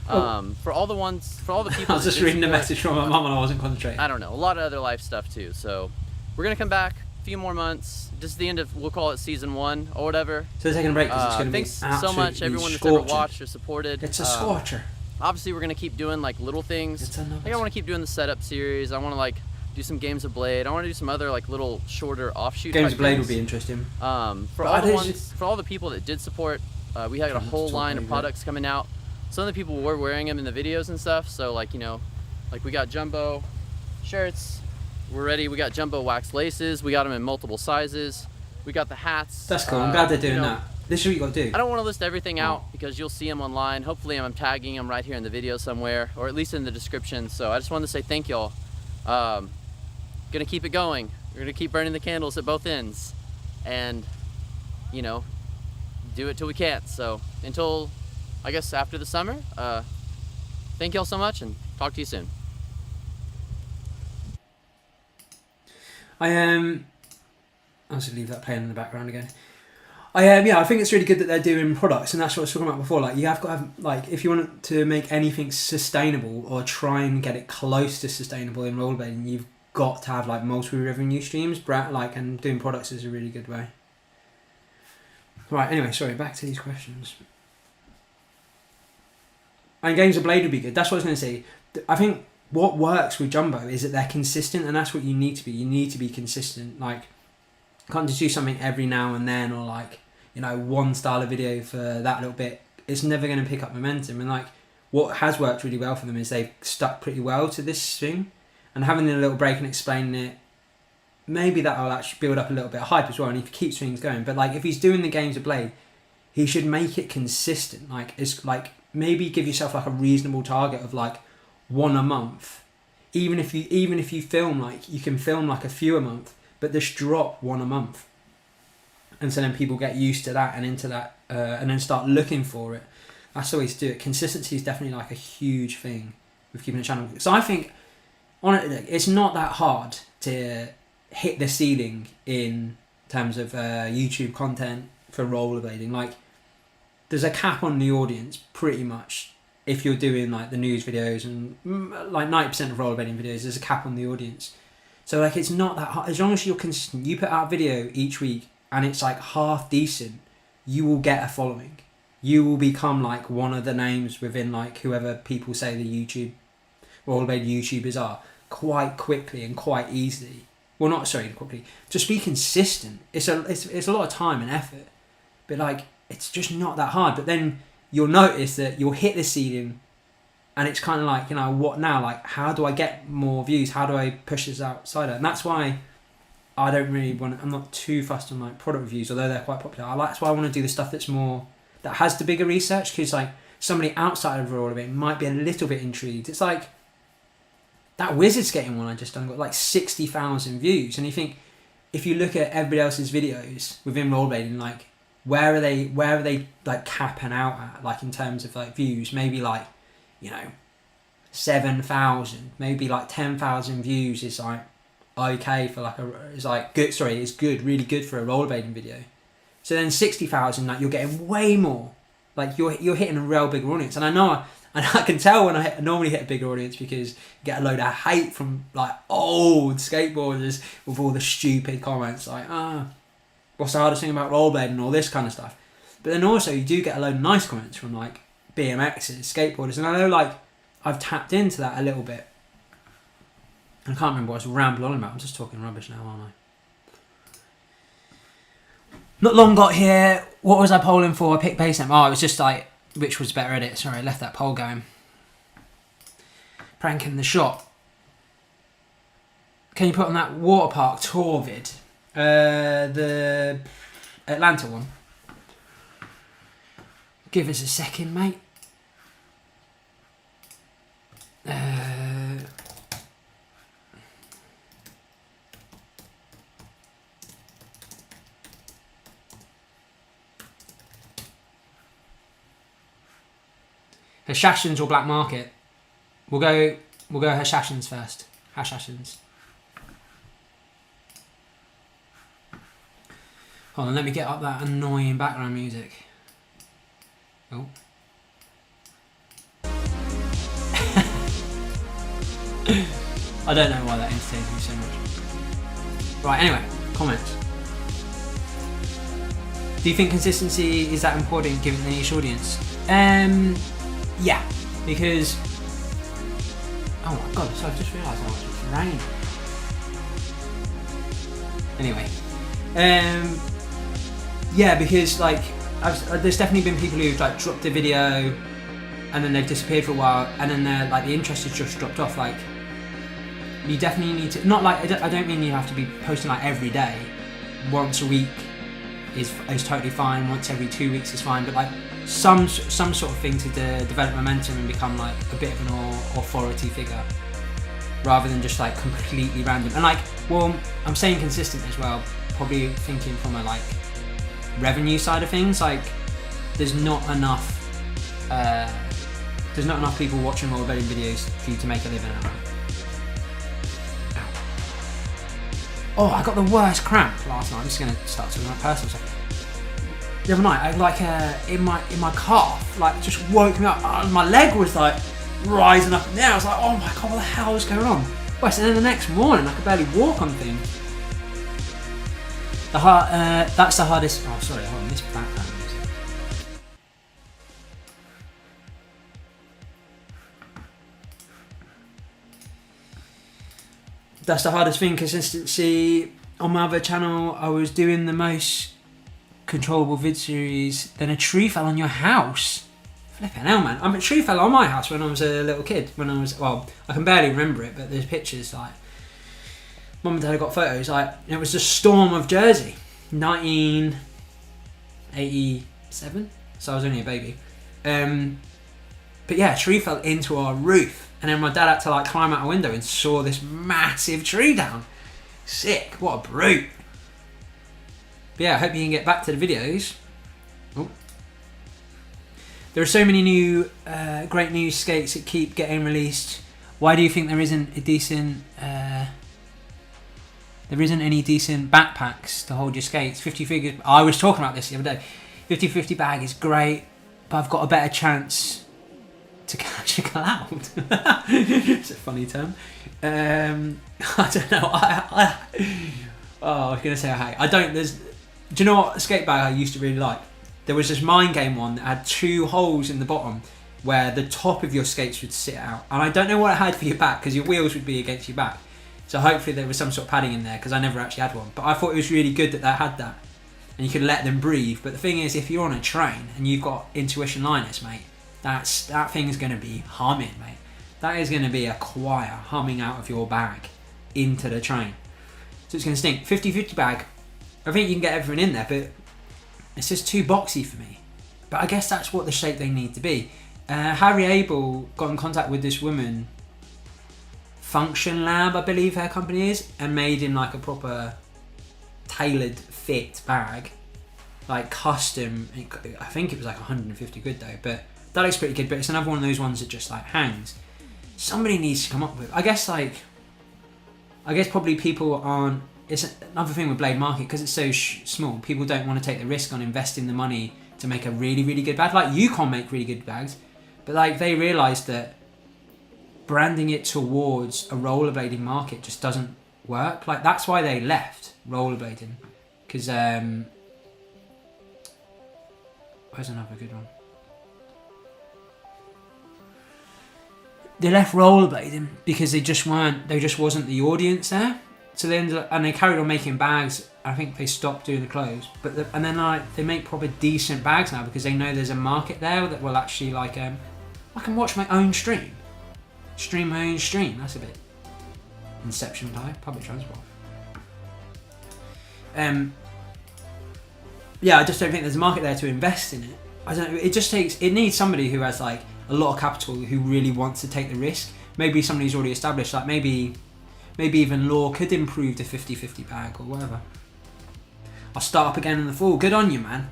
For all the people. I was that just did reading a support, message from my mum and I wasn't concentrating. I don't know, a lot of other life stuff too. So we're gonna come back a few more months. Just the end of, we'll call it season 1 or whatever. So they're taking a break because it's going to be Thanks so much everyone that's scorching. ever watched or supported. It's a scorcher. Obviously we're gonna keep doing like little things. It's another Like I want to keep doing the setup series. I want to like do some games of Blade. I want to do some other like little shorter offshoot. Games type of Blade things. will be interesting. For all the people that did support, we had a whole line of products coming out. Some of the people were wearing them in the videos and stuff. So like, you know, like we got jumbo shirts. We're ready. We got jumbo wax laces. We got them in multiple sizes. We got the hats. That's cool. I'm glad they're doing you know, that. This is what you got to do. I don't want to list everything out because you'll see them online. Hopefully I'm tagging them right here in the video somewhere, or at least in the description. So I just wanted to say thank y'all. Gonna keep it going. We're gonna keep burning the candles at both ends, and you know, do it till we can't. So until, I guess, after the summer. Thank y'all so much, and talk to you soon. I'll just leave that playing in the background again. I think it's really good that they're doing products, and that's what I was talking about before. Like, you have got to have, like, if you want to make anything sustainable or try and get it close to sustainable in rollerblading, you've got to have like multiple revenue streams. And doing products is a really good way. Right. Anyway, sorry. Back to these questions. And games of Blade would be good. That's what I was going to say. I think what works with Jumbo is that they're consistent, and that's what you need to be. You need to be consistent. Like, you can't just do something every now and then, or like, you know, one style of video for that little bit. It's never going to pick up momentum. And like, what has worked really well for them is they've stuck pretty well to this thing, and having a little break and explaining it, maybe that'll actually build up a little bit of hype as well, and he keeps things going. But like, if he's doing the games of Blade, he should make it consistent. Like, it's like, maybe give yourself like a reasonable target of like one a month. Even if you film, like, you can film like a few a month, but just drop one a month. And so then people get used to that and into that, and then start looking for it. That's the way to do it. Consistency is definitely like a huge thing with keeping a channel. So I think, it's not that hard to hit the ceiling in terms of YouTube content for rollerblading. Like, there's a cap on the audience pretty much. If you're doing like the news videos and like 90% of rollerblading videos, there's a cap on the audience. So like, it's not that hard. As long as you're consistent, you put out a video each week and it's like half decent, you will get a following. You will become like one of the names within like whoever people say the YouTube rollerblading YouTubers are, quite quickly and quite easily. Well, not sorry, quickly. Just be consistent. It's a lot of time and effort, but like, it's just not that hard. But then you'll notice that you'll hit the ceiling, and it's kind of like, you know, what now? Like, how do I get more views? How do I push this outside? And that's why I don't really want. I'm not too fussed on like product reviews, although they're quite popular. That's why I want to do the stuff that's more, that has the bigger research, because like somebody outside of rollerblading might be a little bit intrigued. It's like that wizard skating one I just done got like 60,000 views, and you think, if you look at everybody else's videos within rollerblading, like, where are they like capping out at, like, in terms of like views? Maybe like, you know, 7,000, maybe like 10,000 views is like okay for like it's good, really good for a rollerblading video. So then 60,000, like, you're getting way more Like you're hitting a real bigger audience, and I can tell when I normally hit a bigger audience because you get a load of hate from like old skateboarders with all the stupid comments like, what's the hardest thing about rollerblading and all this kind of stuff. But then also you do get a load of nice comments from like BMXers, skateboarders, and I know like I've tapped into that a little bit. And I can't remember what I was rambling on about. I'm just talking rubbish now, aren't I? Not long got here. What was I polling for? I picked BaceThem. Oh, it was just like, which was better edit. Sorry, I left that poll going. Pranking the shot. Can you put on that water park tour vid? The Atlanta one. Give us a second, mate. Hashashins or Black Market? We'll go Hashashins first. Hashashins. Hold on, let me get up that annoying background music. Oh. I don't know why that entertains me so much. Right, anyway, comments. Do you think consistency is that important given the niche audience? Yeah, because... Oh my god, so I just realised how much it's raining. Anyway. Yeah, because like, there's definitely been people who've like dropped a video and then they've disappeared for a while and then they're like, the interest has just dropped off. Like, you definitely need to, not like, I don't mean you have to be posting like every day. Once a week is totally fine, once every 2 weeks is fine, but like some sort of thing to develop momentum and become like a bit of an authority figure rather than just like completely random. And like, well, I'm saying consistent as well, probably thinking from a like revenue side of things. Like, there's not enough people watching rollerblading videos for you to make a living out of. Oh, I got the worst cramp last night. I'm just gonna start talking about personal stuff. The other night, I like in my calf, like just woke me up. My leg was like rising up and down. I was like, oh my god, what the hell is going on? West, and then the next morning, I could barely walk on things. That's the hardest. Oh, sorry, hold on, this background music. That's the hardest thing, consistency. On my other channel, I was doing the most controllable vid series. Then a tree fell on your house. Flipping hell, man. A tree fell on my house when I was a little kid. Well, I can barely remember it, but there's pictures like Mum and Dad have got photos. Like, it was the storm of Jersey, 1987. So I was only a baby. But yeah, a tree fell into our roof. And then my dad had to like climb out a window and saw this massive tree down. Sick, what a brute. But yeah, I hope you can get back to the videos. Oh. There are so many new, great new skates that keep getting released. Why do you think there isn't a decent, there isn't any decent backpacks to hold your skates? 50-50, I was talking about this the other day. 50-50 bag is great, but I've got a better chance to catch a cloud. It's a funny term. I don't know. I was gonna say I don't. Do you know what skate bag I used to really like? There was this Mind Game one that had 2 holes in the bottom where the top of your skates would sit out, and I don't know what it had for your back because your wheels would be against your back. So hopefully there was some sort of padding in there because I never actually had one. But I thought it was really good that had that, and you could let them breathe. But the thing is, if you're on a train and you've got intuition liners, mate, that thing is going to be humming, mate. That is going to be a choir humming out of your bag into the train. So it's going to stink. 50-50 bag. I think you can get everything in there, but it's just too boxy for me. But I guess that's what the shape they need to be. Harry Abel got in contact with this woman, Function Lab, I believe her company is, and made him like a proper tailored fit bag. Like custom, I think it was like 150 quid though, but that looks pretty good. But it's another one of those ones that just like hangs. Somebody needs to come up with, I guess probably people aren't it's another thing with Blade Market, because it's so small, people don't want to take the risk on investing the money to make a really, really good bag. Like, you can't make really good bags, but like they realised that branding it towards a rollerblading market just doesn't work. Like, that's why they left rollerblading, because where's another good one? They left rollerblading because they just wasn't the audience there. So they ended up, and they carried on making bags. I think they stopped doing the clothes, and then like they make proper decent bags now because they know there's a market there that will actually like I can watch my own stream my own stream. That's a bit Inception type public transport. Yeah, I just don't think there's a market there to invest in it. I don't know. It needs somebody who has like a lot of capital, who really wants to take the risk. Maybe somebody who's already established, like maybe even Law could improve the 50-50 bag or whatever. I'll start up again in the fall. Good on you, man.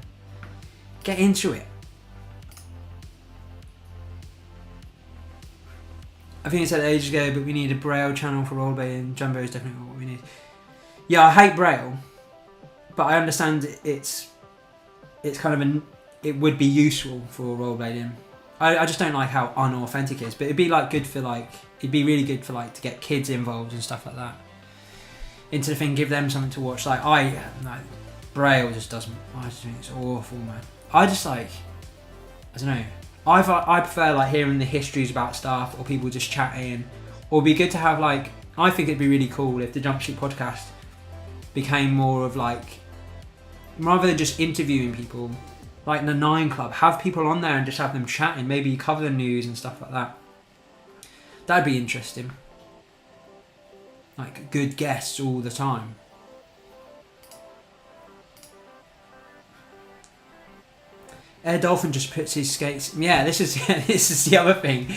Get into it. I think I said ages ago, but we need a Braille channel for rollerblading. Jumbo is definitely what we need. Yeah, I hate Braille, but I understand it's kind of it would be useful for rollerblading. I just don't like how unauthentic it is, but it'd be like good for like, it'd be really good for like to get kids involved and stuff like that into the thing, give them something to watch. Like Braille just doesn't, I just think it's awful, man. I just like, I don't know, I prefer like hearing the histories about stuff or people just chatting, or it'd be good to have like, I think it'd be really cool if the Jump Street podcast became more of like, rather than just interviewing people, like in the 9 Club, have people on there and just have them chatting, maybe cover the news and stuff like that. That'd be interesting. Like good guests all the time. Air Dolphin just puts his skates... Yeah, this is the other thing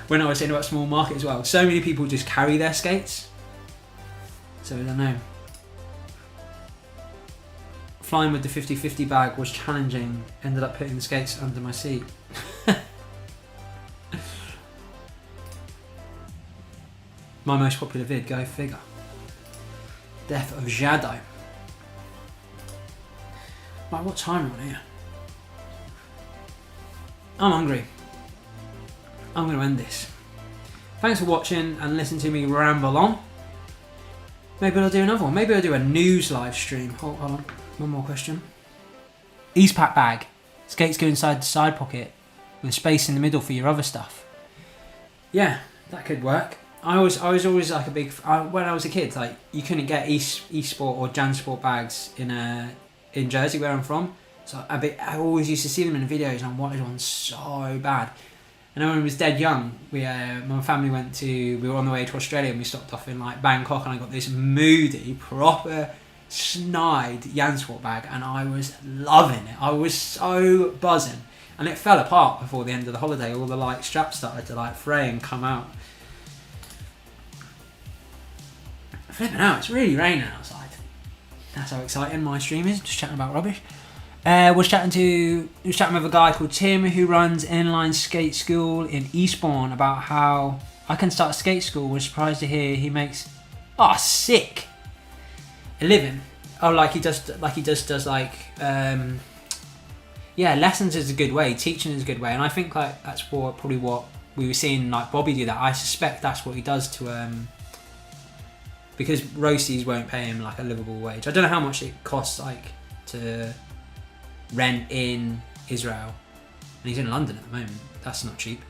when I was saying about small market as well. So many people just carry their skates. So I don't know. Flying with the 50-50 bag was challenging. Ended up putting the skates under my seat. My most popular vid, go figure. Death of Jado. Right, what time are we on here? I'm hungry. I'm going to end this. Thanks for watching and listening to me ramble on. Maybe I'll do another one. Maybe I'll do a news live stream. Hold on. One more question. Eastpak bag. Skates go inside the side pocket with space in the middle for your other stuff. Yeah, that could work. I was always like a big... when I was a kid, like you couldn't get Esport or Jansport bags in Jersey where I'm from. So I always used to see them in the videos and I wanted one so bad. And when I was dead young, my family we were on the way to Australia and we stopped off in like Bangkok, and I got this moody, proper snide Jansport bag and I was loving it. I was so buzzing. And it fell apart before the end of the holiday. All the like straps started to like fray and come out. Flipping out, it's really raining outside. That's how exciting my stream is, just chatting about rubbish. Was chatting with a guy called Tim who runs inline skate school in Eastbourne about how I can start a skate school. Was surprised to hear he makes sick a living. Like he does lessons is a good way, teaching is a good way, and I think like that's probably what we were seeing like Bobby do that. I suspect that's what he does to because roasties won't pay him like a livable wage. I don't know how much it costs like to rent in Israel, and he's in London at the moment. That's not cheap.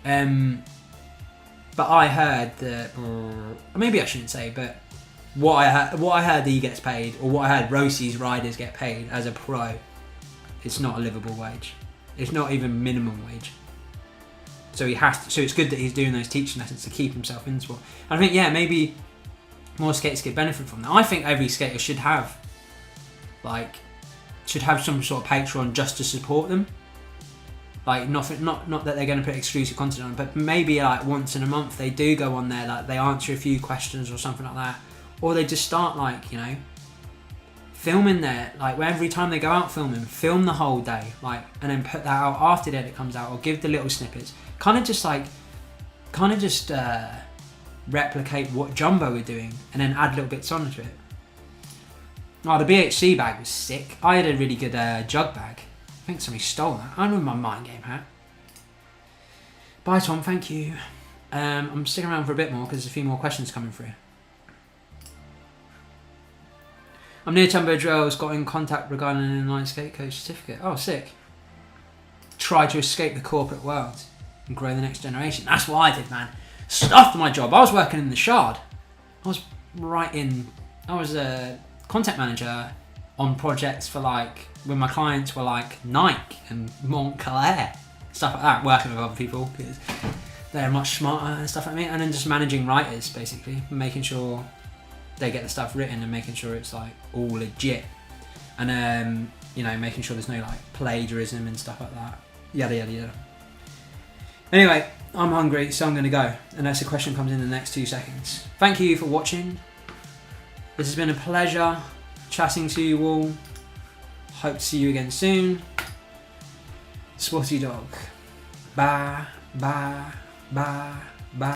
But I heard that, or maybe I shouldn't say, but what I heard that he gets paid, or what I heard roasties riders get paid as a pro, it's not a livable wage. It's not even minimum wage. So he has to, so it's good that he's doing those teaching lessons to keep himself in sport. I think maybe more skaters could benefit from that. I think every skater should have some sort of Patreon just to support them. Like not that they're going to put exclusive content on, but maybe like once in a month they do go on there, like they answer a few questions or something like that, or they just start like filming there, like every time they go out filming, film the whole day, like, and then put that out after the edit comes out, or give the little snippets, kind of just replicate what Jumbo were doing, and then add little bits onto it. Oh, the BHC bag was sick. I had a really good jug bag. I think somebody stole that. I know my mind game hat. Bye, Tom. Thank you. I'm sticking around for a bit more because there's a few more questions coming through. I'm near Tunbridge Wells. Got in contact regarding an inline skate coach certificate. Oh, sick. Try to escape the corporate world and grow the next generation. That's what I did, man. Stuffed my job. I was working in the Shard. I was a content manager on projects for like, when my clients were like Nike and Montclair, stuff like that, working with other people because they're much smarter and stuff like me, and then just managing writers basically, making sure they get the stuff written and making sure it's like all legit, and you know, making sure there's no like plagiarism and stuff like that, yada yada yada. Anyway, I'm hungry, so I'm gonna go unless a question comes in the next 2 seconds. Thank you for watching. This has been a pleasure chatting to you all. Hope to see you again soon. Sporty dog. Bye, bye, bye.